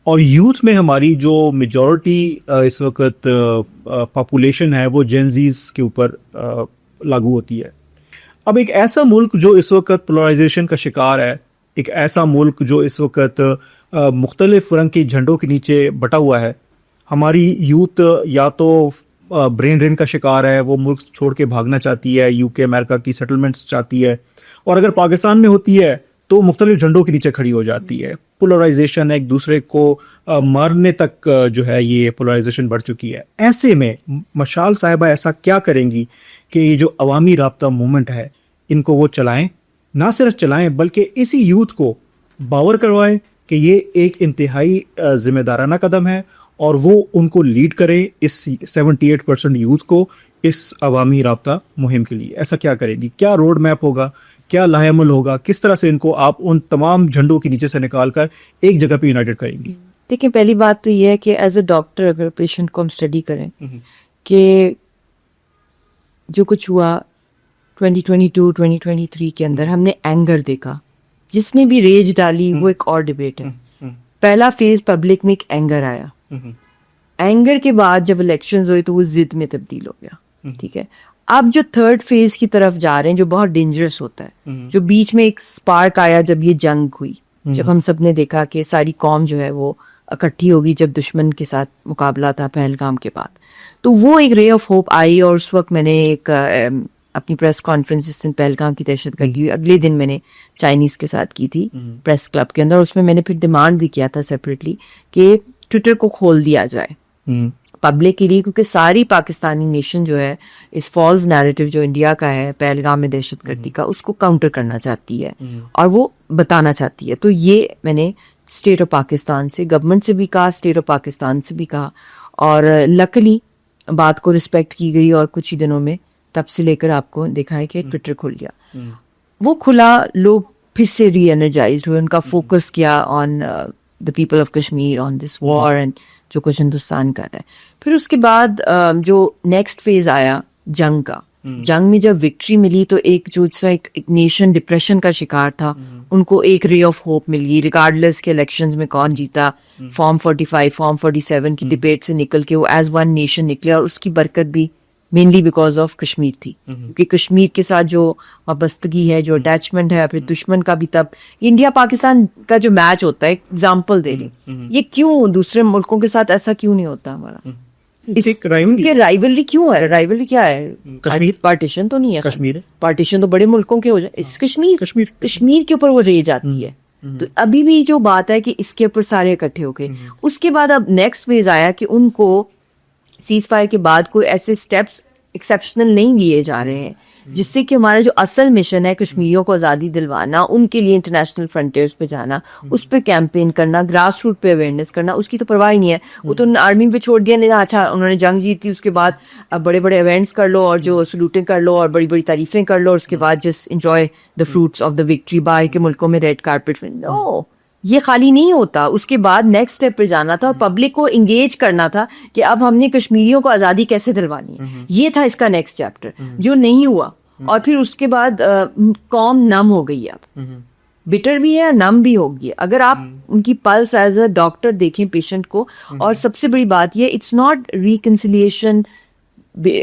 اور یوتھ میں ہماری جو میجورٹی اس وقت پاپولیشن ہے وہ جینزیز کے اوپر لاگو ہوتی ہے. اب ایک ایسا ملک جو اس وقت پولرائزیشن کا شکار ہے, ایک ایسا ملک جو اس وقت مختلف رنگ کے جھنڈوں کے نیچے بٹا ہوا ہے, ہماری یوتھ یا تو برین ڈرین کا شکار ہے, وہ ملک چھوڑ کے بھاگنا چاہتی ہے, UK امریکہ کی سیٹلمنٹس چاہتی ہے, اور اگر پاکستان میں ہوتی ہے تو مختلف جھنڈوں کے نیچے کھڑی ہو جاتی ہے. پولرائزیشن ایک دوسرے کو مارنے تک جو ہے یہ پولرائزیشن بڑھ چکی ہے. ایسے میں مشال صاحبہ ایسا کیا کریں گی کہ یہ جو عوامی رابطہ موومنٹ ہے ان کو وہ چلائیں, نہ صرف چلائیں بلکہ اسی یوتھ کو باور کروائیں کہ یہ ایک انتہائی ذمہ دارانہ قدم ہے, اور وہ ان کو لیڈ کرے اس 78% یوتھ کو اس عوامی رابطہ مہم کے لیے. ایسا کیا کریں گی, کیا روڈ میپ ہوگا, کیا لاہ عمل ہوگا, کس طرح سے ان کو آپ ان تمام جھنڈوں کے نیچے سے نکال کر ایک جگہ پہ یونائٹڈ کریں گی؟ دیکھیں, پہلی بات تو یہ ہے کہ ایز اے ڈاکٹر اگر پیشنٹ کو ہم اسٹڈی کریں کہ جو کچھ ہوا 2022-2023 کے اندر, ہم نے اینگر دیکھا, جس نے بھی ریج ڈالی وہ ایک اور ڈبیٹ ہے. پہلا فیز پبلک میں ایک اینگر آیا, اینگر کے بعد جب الیکشنز ہوئی تو وہ ضد میں تبدیل ہو گیا. ٹھیک ہے, اب جو تھرڈ فیز کی طرف جا رہے ہیں جو بہت ڈینجرس ہوتا ہے, جو بیچ میں ایک سپارک آیا جب یہ جنگ ہوئی, جب ہم سب نے دیکھا کہ ساری قوم جو ہے وہ اکٹھی ہوگی جب دشمن کے ساتھ مقابلہ تھا پہلگام کے بعد, تو وہ ایک رے آف ہوپ آئی. اور اس وقت میں نے ایک اپنی پریس کانفرنس جس دن پہلگام کی دہشت گردی ہوئی, اگلے دن میں نے چائنیز کے ساتھ کی تھی پریس کلب کے اندر. اس میں میں نے پھر ڈیمانڈ بھی کیا تھا سیپریٹلی کہ ٹویٹر کو کھول دیا جائے. پبلک کے لیے, کیونکہ ساری پاکستانی نیشن جو ہے اس فالس نیریٹو جو انڈیا کا ہے پہلگام میں دہشت گردی کا, اس کو کاؤنٹر کرنا چاہتی ہے اور وہ بتانا چاہتی ہے. تو یہ میں نے اسٹیٹ آف پاکستان سے, گورنمنٹ سے بھی کہا, اسٹیٹ آف پاکستان سے بھی کہا, اور لکلی بات کو رسپیکٹ کی گئی, اور کچھ ہی دنوں میں تب سے لے کر آپ کو دیکھا ہے کہ ٹویٹر کھل گیا. وہ کھلا, لوگ پھر سے ری انرجائزڈ ہوئے, ان کا فوکس کیا on the people of Kashmir, on this war and جو کچھ ہندوستان کر رہا ہے. پھر اس کے بعد جو نیکسٹ فیز آیا جنگ کا, جنگ میں جب وکٹری ملی تو ایک جو ایک نیشن ڈپریشن کا شکار تھا, ان کو ایک رے آف ہوپ مل گئی, ریگارڈلیس کے الیکشنز میں کون جیتا, فارم 45 فارم 47 کی ڈبیٹ سے نکل کے وہ ایز ون نیشن نکلے, اور اس کی برکت بھی مینلی بیکاز آف کشمیر تھی, کیونکہ کشمیر کے ساتھ جو وابستگی ہے, جو اٹیچمنٹ ہے, پھر دشمن کا بھی. تب انڈیا پاکستان کا جو میچ ہوتا ہے, ایک ایگزامپل دے رہی, یہ کیوں دوسرے ملکوں کے ساتھ ایسا کیوں نہیں ہوتا ہمارا, رائیولری کیوں ہے, رائیولری کیا ہے, پارٹیشن تو نہیں ہے, کشمیر پارٹیشن تو بڑے ملکوں کے ہو جائے, کشمیر کے اوپر وہ رہ جاتی ہے. تو ابھی بھی جو بات ہے کہ اس کے اوپر سارے اکٹھے ہو گئے. اس کے بعد اب نیکسٹ فیز آیا کہ ان کو سیز فائر کے بعد کوئی ایسے اسٹیپس ایکسیپشنل نہیں لیے جا رہے ہیں جس سے کہ ہمارا جو اصل مشن ہے کشمیریوں کو آزادی دلوانا, ان کے لیے انٹرنیشنل فرنٹیئرز پہ جانا, اس پہ کیمپین کرنا, گراس روٹ پہ اویئرنیس کرنا, اس کی تو پرواہ ہی نہیں ہے. وہ تو آرمی پہ چھوڑ دیا, نہیں اچھا انہوں نے جنگ جیتی, اس کے بعد بڑے بڑے ایونٹس کر لو اور جو سلوٹنگ کر لو اور بڑی بڑی تعریفیں کر لو, اور اس کے بعد just enjoy the fruits of the victory. باہر کے ملکوں میں ریڈ کارپیٹ میں نو, یہ خالی نہیں ہوتا. اس کے بعد نیکسٹ اسٹیپ پہ جانا تھا اور پبلک کو انگیج کرنا تھا کہ اب ہم نے کشمیریوں کو آزادی کیسے دلوانی ہے. یہ تھا اس کا نیکسٹ چیپٹر, جو نہیں ہوا. اور پھر اس کے بعد قوم نم ہو گئی, اب بٹر بھی ہے, نم بھی ہوگی. اگر آپ ان کی پلس ایز اے ڈاکٹر دیکھیں پیشنٹ کو, اور سب سے بڑی بات یہ, it's not reconciliation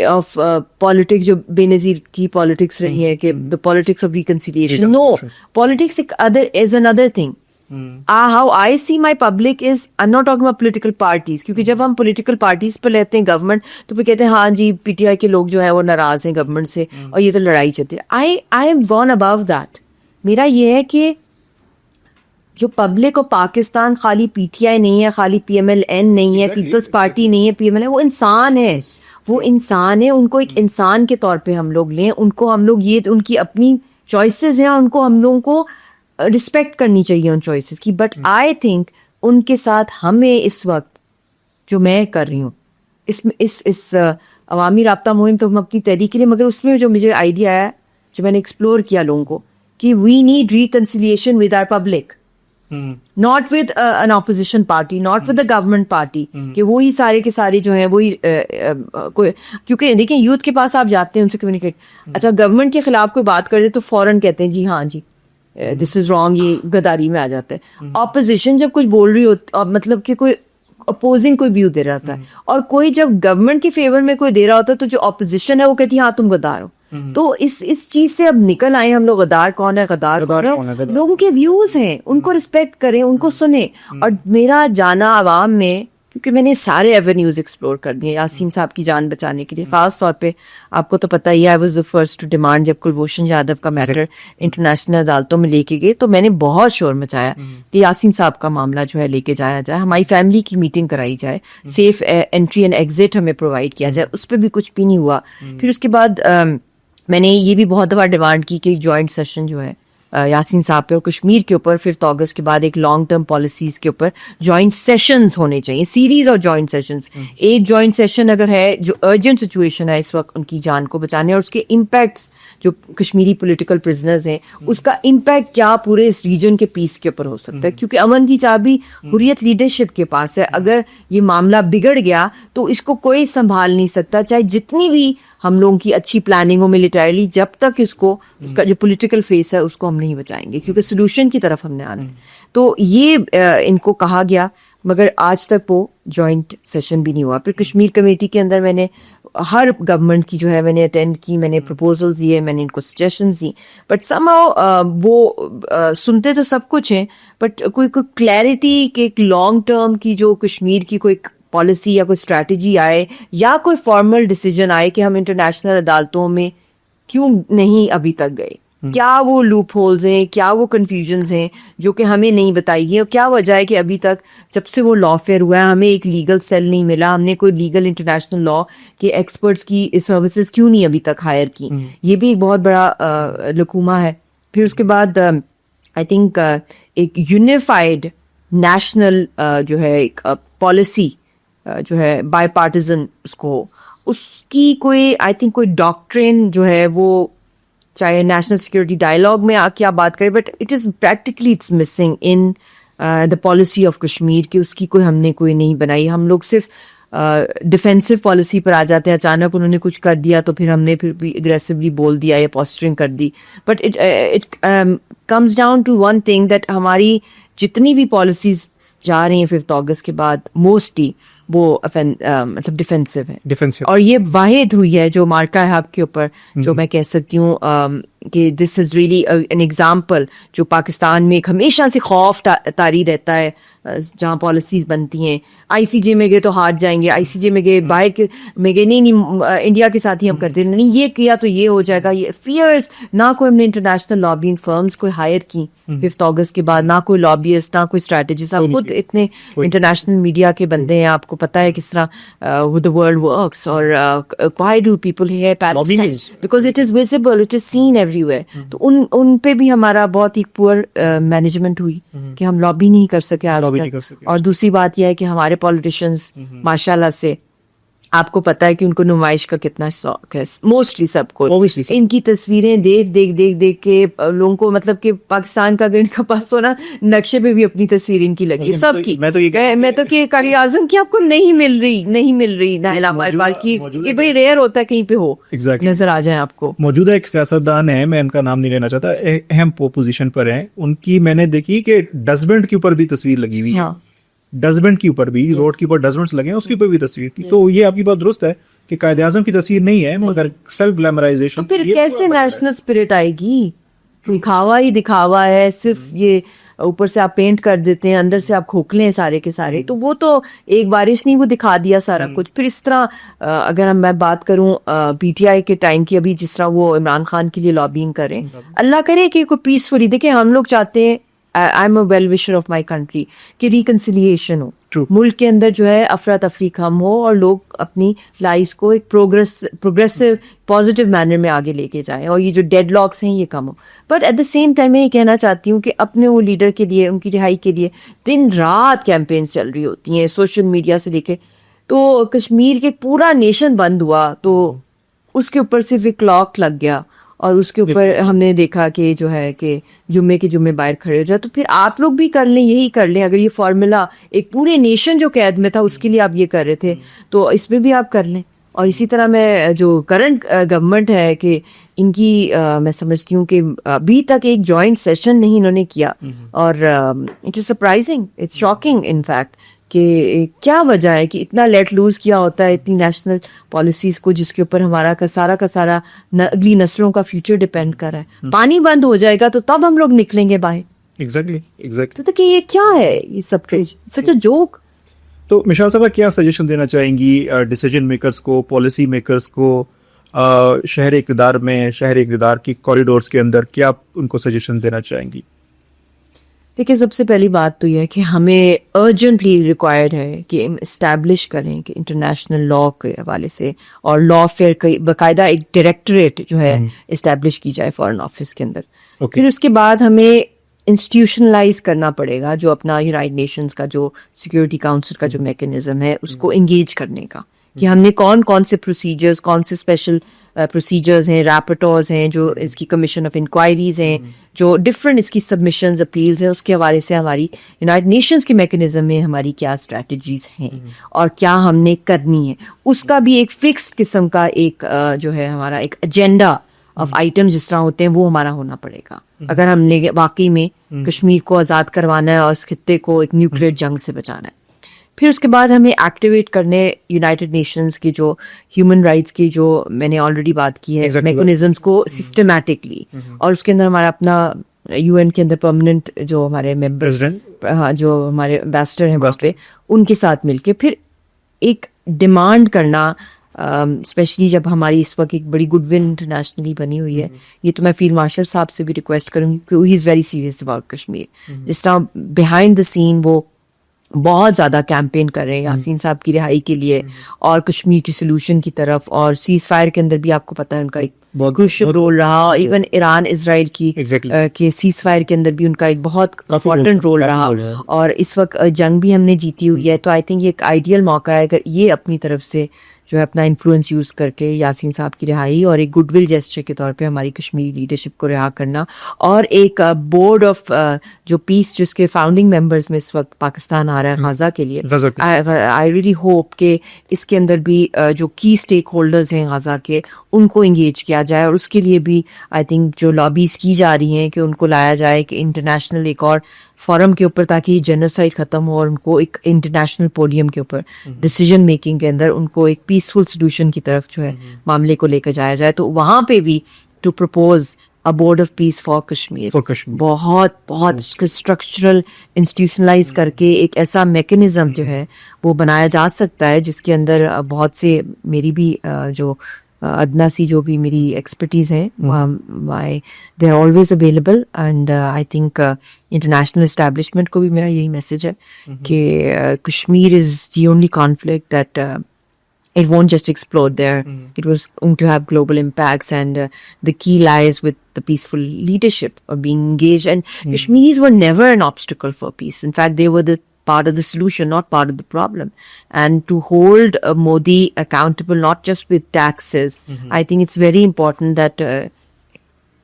of politics جو بے نظیر کی پالیٹکس رہی ہے کہ the politics of reconciliation. No, politics is another thing. How I see my public is, I'm not talking about political parties, کیونکہ جب ہم political parties پہ لیتے ہیں گورنمنٹ تو پھر کہتے ہیں ہاں جی پی ٹی آئی کے لوگ جو ہے وہ ناراض ہیں گورنمنٹ سے اور یہ تو لڑائی چلتی ہے. I am one above that. میرا یہ ہے کہ جو پبلک اور پاکستان خالی پی ٹی آئی نہیں ہے, خالی پی ایم ایل این نہیں ہے, پیپلز پارٹی نہیں ہے, پی ایم ایل این, وہ انسان ہے, وہ انسان ہے. ان کو ایک انسان کے طور پہ ہم لوگ لیں, ان کو ہم لوگ, یہ ان کی اپنی چوائسیز ہیں, ان کو ہم لوگوں کو رسپیکٹ کرنی چاہیے ان چوائسیز کی. بٹ آئی تھنک ان کے ساتھ ہمیں اس وقت جو میں کر رہی ہوں اس عوامی رابطہ مہم تو ہم اپنی تحریک کے لیے, مگر اس میں جو مجھے آئیڈیا آیا, جو میں نے ایکسپلور کیا لوگوں کو, کہ we need reconciliation with our public, not with an opposition party, not with the government party, کہ وہی سارے کے سارے جو ہیں وہی کیونکہ دیکھیں یوتھ کے پاس آپ جاتے ہیں ان سے کمیونیکیٹ, اچھا گورنمنٹ کے خلاف کوئی بات کر دے تو فوراً کہتے ہیں جی ہاں جی دس از رانگ, یہ غداری میں آ جاتا ہے. اپوزیشن جب کچھ بول رہی ہوتی, مطلب کہ کوئی اپوزنگ کوئی ویو دے رہا ہوتا ہے, اور کوئی جب گورنمنٹ کے فیور میں کوئی دے رہا ہوتا ہے تو جو اپوزیشن ہے وہ کہتی ہے ہاں تم غدار ہو. تو اس چیز سے اب نکل آئے ہم لوگ, غدار کون ہے, غدار لوگوں کے ویوز ہیں, ان کو رسپیکٹ کریں, ان کو سنیں. اور میرا جانا عوام میں, کیونکہ میں نے سارے ایونیوز ایکسپلور کر دیے یاسین صاحب کی جان بچانے کے لیے, خاص طور پہ آپ کو تو پتہ ہی, I was the first to demand جب کلبھوشن یادو کا میٹر انٹرنیشنل عدالتوں میں لے کے گئے تو میں نے بہت شور مچایا کہ یاسین صاحب کا معاملہ جو ہے لے کے جایا جائے, ہماری فیملی کی میٹنگ کرائی جائے, سیف انٹری اینڈ ایگزٹ ہمیں پرووائڈ کیا جائے. اس پہ بھی کچھ بھی نہیں ہوا. پھر اس کے بعد میں نے یہ بھی بہت دفعہ ڈیمانڈ کی کہ جوائنٹ سیشن جو ہے یاسین صاحب پہ اور کشمیر کے اوپر 5 اگست کے بعد ایک لانگ ٹرم پالیسیز کے اوپر جوائنٹ سیشنز ہونے چاہیے, سیریز آف جوائنٹ سیشنز. ایک جوائنٹ سیشن اگر ہے جو ارجنٹ سچویشن ہے اس وقت ان کی جان کو بچانے, اور اس کے امپیکٹس جو کشمیری پولیٹیکل پرزنرز ہیں اس کا امپیکٹ کیا پورے اس ریجن کے پیس کے اوپر ہو سکتا ہے, کیونکہ امن کی چابی حریت لیڈرشپ کے پاس ہے. اگر یہ معاملہ بگڑ گیا تو اس کو کوئی سنبھال نہیں سکتا, چاہے جتنی بھی ہم لوگوں کی اچھی پلاننگ ہو ملیٹریلی, جب تک اس کا جو پولیٹیکل فیس ہے اس کو ہم نہیں بچائیں گے, کیونکہ سولوشن کی طرف ہم نے آنا ہے. تو یہ ان کو کہا گیا, مگر آج تک وہ جوائنٹ سیشن بھی نہیں ہوا. پھر کشمیر کمیٹی کے اندر میں نے ہر گورنمنٹ کی جو ہے میں نے اٹینڈ کی, میں نے پروپوزلز دیے, میں نے ان کو suggestions the, but some how وہ سنتے تو سب کچھ ہیں, بٹ کوئی کلیئرٹی کہ ایک لانگ ٹرم کی جو کشمیر کی کوئی پالیسی یا کوئی اسٹریٹجی آئے یا کوئی فارمل ڈیسیجن آئے کہ ہم انٹرنیشنل عدالتوں میں کیوں نہیں ابھی تک گئے. کیا وہ لوپ ہولز ہیں, کیا وہ کنفیوژنز ہیں جو کہ ہمیں نہیں بتائی گئی, اور کیا وجہ ہے کہ ابھی تک جب سے وہ لا فیئر ہوا ہے ہمیں ایک لیگل سیل نہیں ملا, ہم نے کوئی لیگل انٹرنیشنل لا کے ایکسپرٹس کی سروسز کیوں نہیں ابھی تک ہائر کی. یہ بھی ایک بہت بڑا لکومہ ہے. پھر اس کے بعد آئی تھنک ایک یونیفائڈ نیشنل جو ہے ایک پالیسی جو ہے بائی پارٹیزن اس کی کوئی آئی تھنک کوئی ڈاکٹرین جو ہے وہ چاہے نیشنل سیکورٹی ڈائلاگ میں کیا بات کرے, but it is practically it's missing in the policy of Kashmir کہ اس کی کوئی ہم نے کوئی نہیں بنائی. ہم لوگ صرف ڈیفینسو پالیسی پر آ جاتے ہیں, اچانک انہوں نے کچھ کر دیا تو پھر ہم نے پھر بھی اگریسولی بول دیا یا پوسچرنگ کر دی. But it comes down to one thing that ہماری جتنی بھی پالیسیز جا رہی ہیں 5 اگست کے بعد موسٹلی وہ مطلب ڈیفینسو ہے. اور یہ واحد ہوئی ہے جو مارکا ہے آپ کے اوپر, جو میں کہہ سکتی ہوں کہ دس از ریئلی این ایگزامپل جو پاکستان میں ایک ہمیشہ سے خوف طاری رہتا ہے جہاں پالیسیز بنتی ہیں. آئی سی جے میں گئے تو ہار جائیں گے, آئی سی جے میں گئے بائک میں گئے نہیں انڈیا کے ساتھ ہی ہم کرتے نہیں, یہ کیا تو یہ ہو جائے گا. یہ فیئرز, نہ کوئی ہم نے انٹرنیشنل لابینگ فرمز کوئی ہائر کی 5 اگست کے بعد, نہ کوئی لابیسٹ, نہ کوئی اسٹریٹجسٹ. آپ خود اتنے انٹرنیشنل میڈیا کے بندے ہیں, آپ کو پتہ ہے کس طرح دا ورلڈ ورکس, اور why do people hate Palestine? Because it is visible, it is seen everywhere. تو ان پہ بھی ہمارا بہت ہی پور مینجمنٹ ہوئی کہ ہم لابی نہیں کر سکے آج تک. اور دوسری بات یہ ہے کہ ہمارے پولیٹیشینز ماشاء اللہ سے آپ کو پتا ہے کہ ان کو نمائش کا کتنا شوق ہے, موسٹلی سب کو. ان کی تصویریں دیکھ کے لوگوں کو مطلب کہ پاکستان کا اگر ان کا پاس ہونا نقشے پہ بھی اپنی تصویر ان کی لگی سب کی. میں تو کہ قائد اعظم کی آپ کو نہیں مل رہی نہ علامہ اقبال کی, یہ بڑی ریئر ہوتا ہے کہیں پہ ہو نظر آ جائیں آپ کو. موجودہ ایک سیاستدان ہے, میں ان کا نام نہیں لینا چاہتا, اہم پوزیشن پر ہیں, ان کی میں نے دیکھی کہ ڈسٹبن کے اوپر بھی تصویر لگی ہوئی ہے, ڈسٹبن کے اوپر بھی, روڈ کے اوپر ڈسٹبنس لگے ہیں اس کے اوپر بھی تصویر تھی. تو یہ آپ کی بات درست ہے کہ قائد اعظم کی تصویر نہیں ہے مگر سیلف گلیمرائزیشن. پھر کیسے نیشنل اسپرٹ آئے گی؟ دکھاوا ہی دکھاوا ہے, صرف یہ اوپر سے آپ پینٹ کر دیتے ہیں, اندر سے آپ کھوکھلے ہیں سارے کے سارے. تو وہ تو ایک بارش نہیں, وہ دکھا دیا سارا کچھ. پھر اس طرح اگر میں بات کروں پی ٹی آئی کے ٹائم کی, ابھی جس طرح وہ عمران خان کے لیے لابینگ کریں, اللہ کرے کہ کوئی پیسفلی, دیکھیں ہم لوگ چاہتے ہیں, I am a well wisher of my country, کہ ریکنسیلیشن ہو ملک کے اندر, جو ہے افراتفری کم ہو اور لوگ اپنی لائف کو ایک پروگریسو پازیٹیو مینر میں آگے لے کے جائیں, اور یہ جو ڈیڈ لاکس ہیں یہ کم ہو. But at the same time میں یہ کہنا چاہتی ہوں کہ اپنے وہ لیڈر کے لیے, ان کی رہائی کے لیے دن رات کیمپینز چل رہی ہوتی ہیں سوشل میڈیا سے لے کے. تو کشمیر کے پورا نیشن بند ہوا تو اس کے اوپر صرف ایک لاک لگ گیا, اور اس کے اوپر ہم نے دیکھا کہ جو ہے کہ جمعے کے جمعے باہر کھڑے ہو جائے. تو پھر آپ لوگ بھی کر لیں, یہی کر لیں. اگر یہ فارمولا ایک پورے نیشن جو قید میں تھا اس کے لیے آپ یہ کر رہے تھے, تو اس میں بھی آپ کر لیں. اور اسی طرح میں جو کرنٹ گورنمنٹ ہے کہ ان کی میں سمجھتی ہوں کہ ابھی تک ایک جوائنٹ سیشن نہیں انہوں نے کیا, اور it is surprising, it's shocking in fact کہ کیا وجہ ہے کہ اتنا لیٹ لوز کیا ہوتا ہے اتنی نیشنل پالیسیز کو, جس کے اوپر ہمارا کا سارا اگلی نسلوں کا فیوچر ڈپینڈ کر رہا ہے. پانی بند ہو جائے گا تو تب ہم لوگ نکلیں گے باہر. ایگزیکٹلی. تو کہ یہ کیا ہے, یہ سب سچ اے جوک. تو مشال صاحبہ کیا سجیشن دینا چاہیں گی ڈیسیجن میکرز کو, پالیسی میکرز کو, شہر اقتدار میں, شہر اقتدار کی کوریڈورز کے اندر, کیا ان کو سجیشن دینا چاہیں گی؟ دیکھیے, سب سے پہلی بات تو یہ ہے کہ ہمیں ارجنٹلی ریکوائرڈ ہے کہ ہم اسٹیبلش کریں کہ انٹرنیشنل لا کے حوالے سے اور لا فیئر کا باقاعدہ ایک ڈائریکٹوریٹ جو ہے اسٹیبلش کی جائے فارن آفس کے اندر. پھر اس کے بعد ہمیں انسٹیٹیوشنلائز کرنا پڑے گا جو اپنا یونائٹڈ نیشنز کا جو سیکورٹی کاؤنسل کا جو میکینزم ہے اس کو انگیج کرنے کا, کہ ہم نے کون سے پروسیجرز, کون سے اسپیشل پروسیجرز ہیں, ریپورٹرز ہیں, جو اس کی کمیشن آف انکوائریز ہیں, جو ڈفرینٹ اس کی سبمیشنز اپیلز ہیں, اس کے حوالے سے ہماری یونائٹڈ نیشنز کے میکینزم میں ہماری کیا اسٹریٹجیز ہیں اور کیا ہم نے کرنی ہے. اس کا بھی ایک فکسڈ قسم کا ایک جو ہے ہمارا ایک ایجنڈا آف آئٹم جس طرح ہوتے ہیں وہ ہمارا ہونا پڑے گا, اگر ہم نے واقعی میں کشمیر کو آزاد کروانا ہے اور اس خطے کو ایک نیوکلیئر جنگ سے بچانا ہے. پھر اس کے بعد ہمیں ایکٹیویٹ کرنے یونائٹڈ نیشنز کی جو ہیومن رائٹس کی جو میں نے آلریڈی بات کی ہے میکینزمس کو سسٹمیٹکلی, اور اس کے اندر ہمارا اپنا یو این کے اندر پرماننٹ جو ہمارے ممبرز, جو ہمارے امبیسڈر ہیں وہاں پہ, ان کے ساتھ مل کے پھر ایک ڈیمانڈ کرنا اسپیشلی جب ہماری اس وقت ایک بڑی گڈ ول انٹرنیشنلی بنی ہوئی ہے. یہ تو میں فیلڈ مارشل صاحب سے بھی ریکویسٹ کروں گی کیونکہ he is very serious about Kashmir. جس طرح بیہائنڈ دا سین وہ بہت زیادہ کیمپین کر رہے ہیں یاسین صاحب کی رہائی کے لیے اور کشمیر کی سولوشن کی طرف, اور سیز فائر کے اندر بھی آپ کو پتہ ہے ان کا ایک کروشل رول رہا. ایون ایران اسرائیل کی کہ سیز فائر کے اندر بھی ان کا ایک بہت امپورٹنٹ رول رہا, اور اس وقت جنگ بھی ہم نے جیتی ہوئی ہے. تو آئی تھنک یہ ایک آئیڈیل موقع ہے اگر یہ اپنی طرف سے جو ہے اپنا انفلوئنس یوز کر کے یاسین صاحب کی رہائی اور ایک گڈ ول جیسچر کے طور پہ ہماری کشمیری لیڈرشپ کو رہا کرنا, اور ایک بورڈ آف جو پیس جس کے فاؤنڈنگ ممبرز میں اس وقت پاکستان آ رہا ہے غزہ کے لیے, آئی ریئلی ہوپ کہ اس کے اندر بھی جو کی اسٹیک ہولڈرز ہیں غزہ کے ان کو انگیج کیا جائے, اور اس کے لیے بھی آئی تھنک جو لابیز کی جا رہی ہیں کہ ان کو لایا جائے کہ انٹرنیشنل ایک اور فورم کے اوپر تاکہ جینوسائڈ ختم ہو اور ان کو ایک انٹرنیشنل پوڈیم کے اوپر ڈیسیجن میکنگ کے اندر ان کو ایک پیسفل سولوشن کی طرف جو ہے معاملے کو لے کر جایا جائے. تو وہاں پہ بھی to propose a board of peace for Kashmir بہت بہت اسٹرکچرل انسٹیٹیوشنلائز کر کے ایک ایسا میکنزم جو ہے وہ بنایا جا سکتا ہے جس کے اندر بہت سے میری بھی جو ادنا سی جو بھی میری ایکسپرٹیز ہیں they are always available. And I think international establishment کو بھی میرا یہی میسج ہے کہ Kashmir is the only conflict that it won't just explode there. It was going to have global impacts, and the key lies with the peaceful leadership of being engaged. And Kashmiris were never an obstacle for peace. In fact, they were the part of the solution, not part of the problem. And to hold Modi accountable not just with taxes, I think it's very important that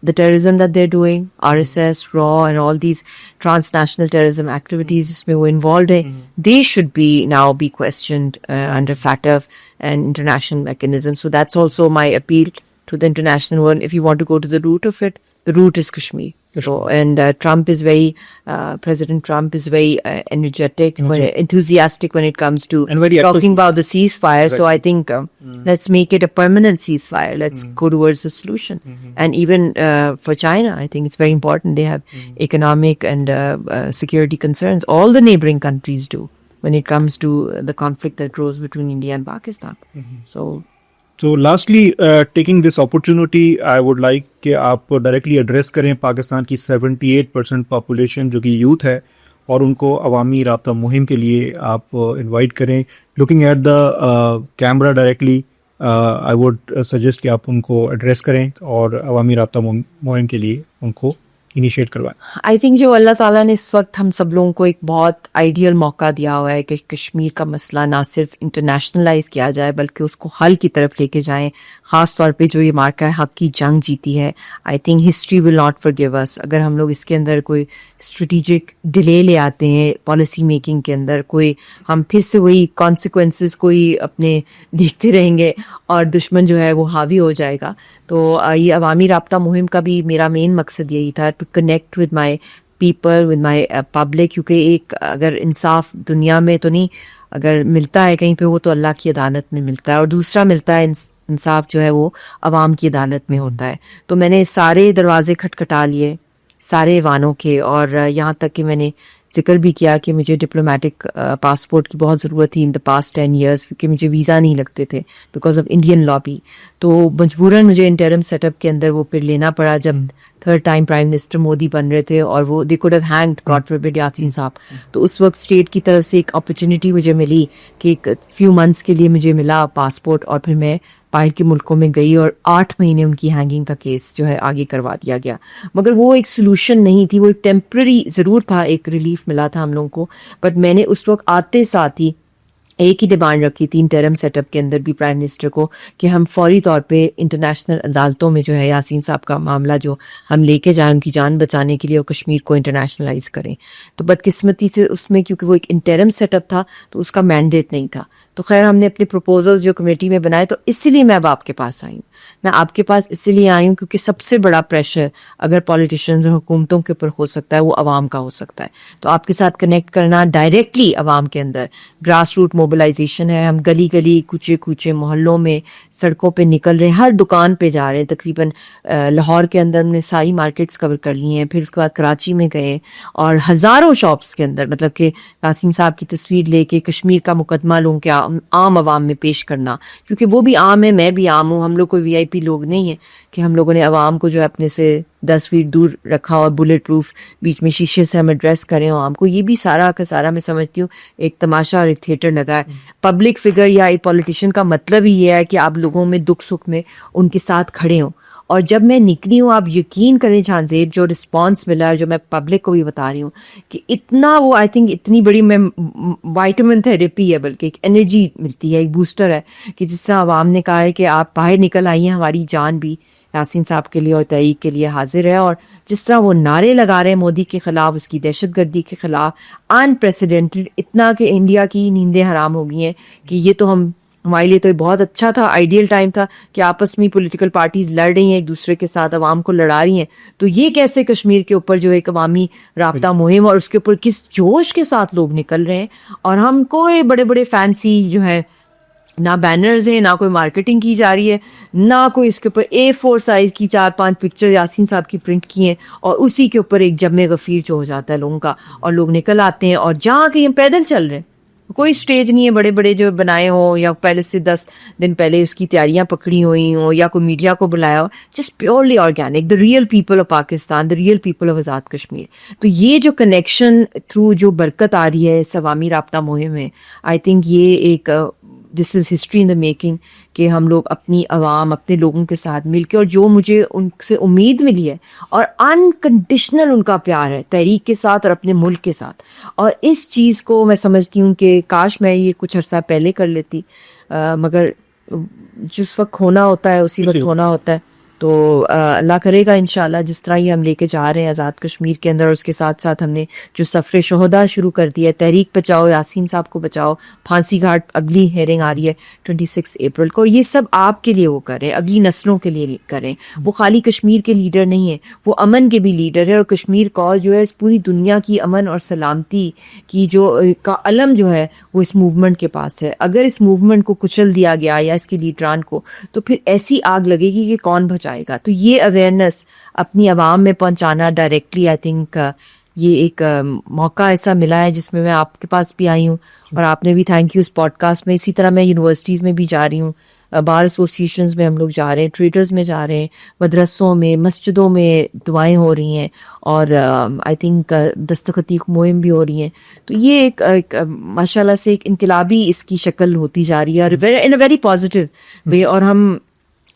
the terrorism that they're doing, RSS, RAW, and all these transnational terrorism activities jisme wo involved hai, they should be now be questioned under FATF and international mechanisms. So that's also my appeal to the international world. If you want to go to the root of it, the root is Kashmir. So, and Trump is very, President Trump is very energetic, very enthusiastic when it comes to talking about the ceasefire. Right. So I think let's make it a permanent ceasefire. Let's go towards a solution. And even for China, I think it's very important. They have economic and security concerns. All the neighboring countries do when it comes to the conflict that grows between India and Pakistan. So lastly, taking this opportunity, I would like کہ آپ directly address کریں پاکستان کی 78% population جو کہ youth ہے, اور ان کو عوامی رابطہ مہم کے لیے آپ انوائٹ کریں. Looking at the camera directly, I would suggest کہ آپ ان کو ایڈریس کریں اور عوامی رابطہ مہم کے لیے ان کو انیشیٹ کروائیں. آئی تھنک جو اللہ تعالیٰ نے اس وقت ہم سب لوگوں کو ایک بہت آئیڈیل موقع دیا ہوا ہے کہ کشمیر کا مسئلہ نہ صرف انٹرنیشنلائز کیا جائے بلکہ اس کو حل کی طرف لے کے جائیں. خاص طور پہ جو یہ مارکہ حق کی جنگ جیتی ہے, I think history will not forgive us. اگر ہم لوگ اس کے اندر کوئی اسٹریٹجک ڈیلے لے آتے ہیں پالیسی میکنگ کے اندر, کوئی ہم پھر سے وہی کانسیکوینسز کوئی اپنے دیکھتے رہیں گے اور دشمن جو ہے وہ حاوی ہو جائے گا. تو یہ عوامی رابطہ مہم کا بھی میرا مین مقصد یہی تھا, to connect with my people, with my public. کیونکہ ایک اگر انصاف دنیا میں تو نہیں, اگر ملتا ہے کہیں پہ وہ تو اللہ کی عدالت میں ملتا ہے, اور دوسرا ملتا ہے انصاف جو ہے وہ عوام کی عدالت میں ہوتا ہے. تو میں نے سارے دروازے کھٹکھٹا لیے سارے ایوانوں کے, اور یہاں تک کہ میں نے ذکر بھی کیا کہ مجھے ڈپلومیٹک پاسپورٹ کی بہت ضرورت تھی ان دا پاسٹ 10 years, کیونکہ مجھے ویزا نہیں لگتے تھے بیکاز آف انڈین لابی. تو مجبوراً مجھے انٹرم سیٹ اپ کے اندر وہ پھر لینا پڑا جب third time prime minister Modi بن رہے تھے, اور وہ they could have hanged God forbid Yasin Sahab. تو اس وقت اسٹیٹ کی طرف سے ایک اپرچونیٹی مجھے ملی کہ ایک فیو منتھس کے لیے مجھے ملا پاسپورٹ, اور پھر میں باہر کے ملکوں میں گئی اور 8 مہینے ان کی ہینگنگ کا کیس جو ہے آگے کروا دیا گیا. مگر وہ ایک سولوشن نہیں تھی, وہ ایک ٹیمپرری ضرور تھا, ایک ریلیف ملا تھا ہم لوگوں کو. بٹ میں نے اس وقت آتے ساتھ ہی ایک ہی ڈیمانڈ رکھی تھی انٹرم سیٹ اپ کے اندر بھی پرائم منسٹر کو کہ ہم فوری طور پہ انٹرنیشنل عدالتوں میں جو ہے یاسین صاحب کا معاملہ جو ہم لے کے جائیں ان کی جان بچانے کے لیے, اور کشمیر کو انٹرنیشنلائز کریں. تو بدقسمتی سے اس میں کیونکہ وہ ایک انٹرم سیٹ اپ تھا تو اس کا مینڈیٹ نہیں تھا. تو خیر ہم نے اپنے پروپوزل جو کمیٹی میں بنائے, تو اسی لیے میں اب آپ کے پاس آئی ہوں. میں آپ کے پاس اسی لیے آئی ہوں کیونکہ سب سے بڑا پریشر اگر پالیٹیشینز اور حکومتوں کے اوپر ہو سکتا ہے وہ عوام کا ہو سکتا ہے. تو آپ کے ساتھ کنیکٹ کرنا ڈائریکٹلی عوام کے اندر گراس روٹ موبلائزیشن ہے. ہم گلی گلی کوچے کوچے محلوں میں سڑکوں پہ نکل رہے ہیں, ہر دکان پہ جا رہے ہیں. تقریباً لاہور کے اندر ہم نے ساری مارکیٹس کور کر لی ہیں, پھر اس کے بعد کراچی میں گئے اور ہزاروں شاپس کے اندر, مطلب کہ یاسین صاحب کی تصویر لے کے کشمیر کا مقدمہ لوں کیا, عام عوام میں پیش کرنا, کیونکہ وہ بھی عام ہے, میں بھی عام ہوں, ہم لوگ کوئی وی آئی پی لوگ نہیں ہیں کہ ہم لوگوں نے عوام کو جو ہے اپنے سے 10 فیٹ دور رکھا اور بلٹ پروف بیچ میں شیشے سے ہم ایڈریس کریں عوام کو. یہ بھی سارا کا سارا میں سمجھتی ہوں ایک تماشا اور ایک تھیٹر لگا ہے. پبلک فگر یا ایک پولیٹیشین کا مطلب ہی یہ ہے کہ آپ لوگوں میں دکھ سکھ میں ان کے ساتھ کھڑے ہوں. اور جب میں نکلی ہوں, آپ یقین کریں جہانزیب, جو رسپانس ملا ہے, جو میں پبلک کو بھی بتا رہی ہوں کہ اتنا وہ آئی تھنک اتنی بڑی میں وائٹامن تھراپی ہے, بلکہ ایک انرجی ملتی ہے, ایک بوسٹر ہے, کہ جس طرح عوام نے کہا ہے کہ آپ باہر نکل آئی ہیں, ہماری جان بھی یاسین صاحب کے لیے اور تحریک کے لیے حاضر ہے. اور جس طرح وہ نعرے لگا رہے ہیں مودی کے خلاف, اس کی دہشت گردی کے خلاف, انپریسیڈنٹڈ, اتنا کہ انڈیا کی نیندیں حرام ہو گئی ہیں کہ یہ تو ہمارے لیے تو بہت اچھا تھا, آئیڈیل ٹائم تھا کہ آپس میں پولیٹیکل پارٹیز لڑ رہی ہیں ایک دوسرے کے ساتھ, عوام کو لڑا رہی ہیں. تو یہ کیسے کشمیر کے اوپر جو ایک عوامی رابطہ مہم اور اس کے اوپر کس جوش کے ساتھ لوگ نکل رہے ہیں, اور ہم کوئی بڑے بڑے فینسی جو ہے نہ بینرز ہیں, نہ کوئی مارکیٹنگ کی جا رہی ہے, نہ کوئی اس کے اوپر A4 سائز کی 4-5 پکچر یاسین صاحب کی پرنٹ کی ہیں, اور اسی کے اوپر ایک جم غفیر جو ہو جاتا ہے لوگوں کا, اور لوگ نکل آتے ہیں. اور جہاں کہ ہم پیدل چل رہے ہیں, کوئی اسٹیج نہیں ہے بڑے بڑے جو بنائے ہوں, یا پہلے سے 10 دن پہلے اس کی تیاریاں پکڑی ہوئی ہوں, یا کوئی میڈیا کو بلایا ہو, just purely organic, the real people of Pakistan, the real people of Azad Kashmir. تو یہ جو کنیکشن تھرو جو برکت آ رہی ہے اس عوامی رابطہ مہم میں, آئی تھنک یہ ایک دس is history in the making, کہ ہم لوگ اپنی عوام, اپنے لوگوں کے ساتھ مل کے, اور جو مجھے ان سے امید ملی ہے اور انکنڈیشنل ان کا پیار ہے تحریک کے ساتھ اور اپنے ملک کے ساتھ, اور اس چیز کو میں سمجھتی ہوں کہ کاش میں یہ کچھ عرصہ پہلے کر لیتی, مگر جس وقت ہونا ہوتا ہے اسی وقت ہونا ہوتا ہے. تو اللہ کرے گا انشاءاللہ جس طرح یہ ہم لے کے جا رہے ہیں آزاد کشمیر کے اندر, اور اس کے ساتھ ساتھ ہم نے جو سفر شہداء شروع کر دیا ہے, تحریک بچاؤ, یاسین صاحب کو بچاؤ, پھانسی گھاٹ اگلی ہیئرنگ آ رہی ہے 26 اپریل کو, اور یہ سب آپ کے لیے وہ کریں, اگلی نسلوں کے لیے کریں. وہ خالی کشمیر کے لیڈر نہیں ہیں, وہ امن کے بھی لیڈر ہے, اور کشمیر کور جو ہے اس پوری دنیا کی امن اور سلامتی کی جو کا علم جو ہے وہ اس موومنٹ کے پاس ہے. اگر اس موومنٹ کو کچل دیا گیا یا اس کے لیڈران کو, تو پھر ایسی آگ لگے گی کہ کون بچائے گا. تو یہ اویئرنیس اپنی عوام میں پہنچانا ڈائریکٹلی, آئی تھنک یہ ایک موقع ایسا ملا ہے جس میں آپ کے پاس بھی آئی ہوں, اور آپ نے بھی تھینک یو اس پوڈ کاسٹ میں. اسی طرح میں یونیورسٹیز میں بھی جا رہی ہوں, بار ایسوسیشنز میں ہم لوگ جا رہے ہیں, ٹریڈرز میں جا رہے ہیں, مدرسوں میں, مسجدوں میں دعائیں ہو رہی ہیں, اور آئی تھنک دستخطی مہم بھی ہو رہی ہیں. تو یہ ایک ماشاء اللہ سے ایک انقلابی اس کی شکل ہوتی جا رہی ہے, اور ان اے ویری پازیٹیو وے. اور ہم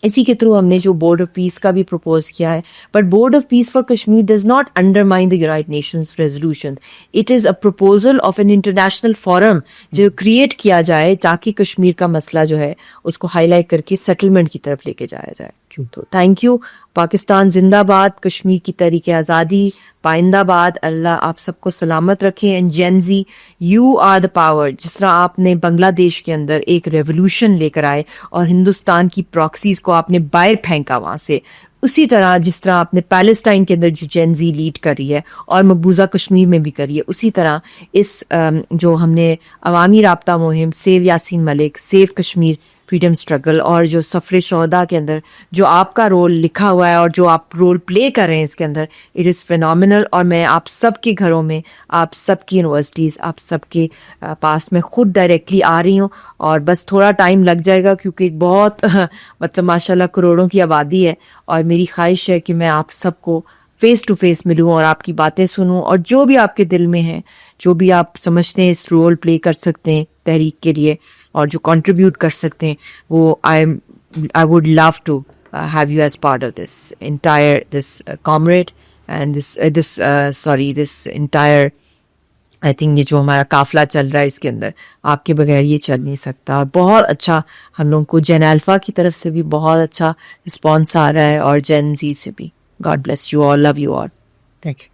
اسی کے تھرو ہم نے جو بورڈ آف پیس کا بھی پروپوز کیا ہے, but board of peace for Kashmir does not undermine the United nations resolution. It is a proposal of an international forum جو کریٹ کیا جائے تاکہ کشمیر کا مسئلہ جو ہے اس کو ہائی لائٹ کر کے سیٹلمنٹ کی طرف لے کے جایا جائے. تو تھینک یو. پاکستان زندہ باد, کشمیر کی تحریک آزادی پائندہ باد. اللہ آپ سب کو سلامت رکھے. And Gen Z, you are the power. جس طرح آپ نے بنگلہ دیش کے اندر ایک ریولوشن لے کر آئے اور ہندوستان کی پراکسیز کو آپ نے باہر پھینکا وہاں سے, اسی طرح جس طرح آپ نے پیلسٹائن کے اندر جو جین زی لیڈ کر رہی ہے اور مقبوضہ کشمیر میں بھی کری ہے, اسی طرح اس جو ہم نے عوامی رابطہ مہم save Yasin Malik, save Kashmir freedom struggle, اور جو سفر شہداء کے اندر جو آپ کا رول لکھا ہوا ہے اور جو آپ رول پلے کر رہے ہیں اس کے اندر, اٹ از فینومینل. اور میں آپ سب کے گھروں میں, آپ سب کی یونیورسٹیز, آپ سب کے پاس میں خود ڈائریکٹلی آ رہی ہوں, اور بس تھوڑا ٹائم لگ جائے گا کیونکہ ایک بہت مطلب ماشاء اللہ کروڑوں کی آبادی ہے, اور میری خواہش ہے کہ میں آپ سب کو فیس ٹو فیس ملوں اور آپ کی باتیں سنوں, اور جو بھی آپ کے دل میں ہیں, جو بھی آپ سمجھتے ہیں اس رول پلے کر سکتے ہیں تحریک کے لیے اور جو کنٹریبیوٹ کر سکتے ہیں, وہ I would love to have you as part of this entire comrade and this entire I think یہ جو ہمارا قافلہ چل رہا ہے اس کے اندر آپ کے بغیر یہ چل نہیں سکتا. اور بہت اچھا ہم لوگوں کو جین الفا کی طرف سے بھی بہت اچھا رسپانس آ رہا ہے, اور جین زی سے بھی. God bless you all, love you all. Thank you.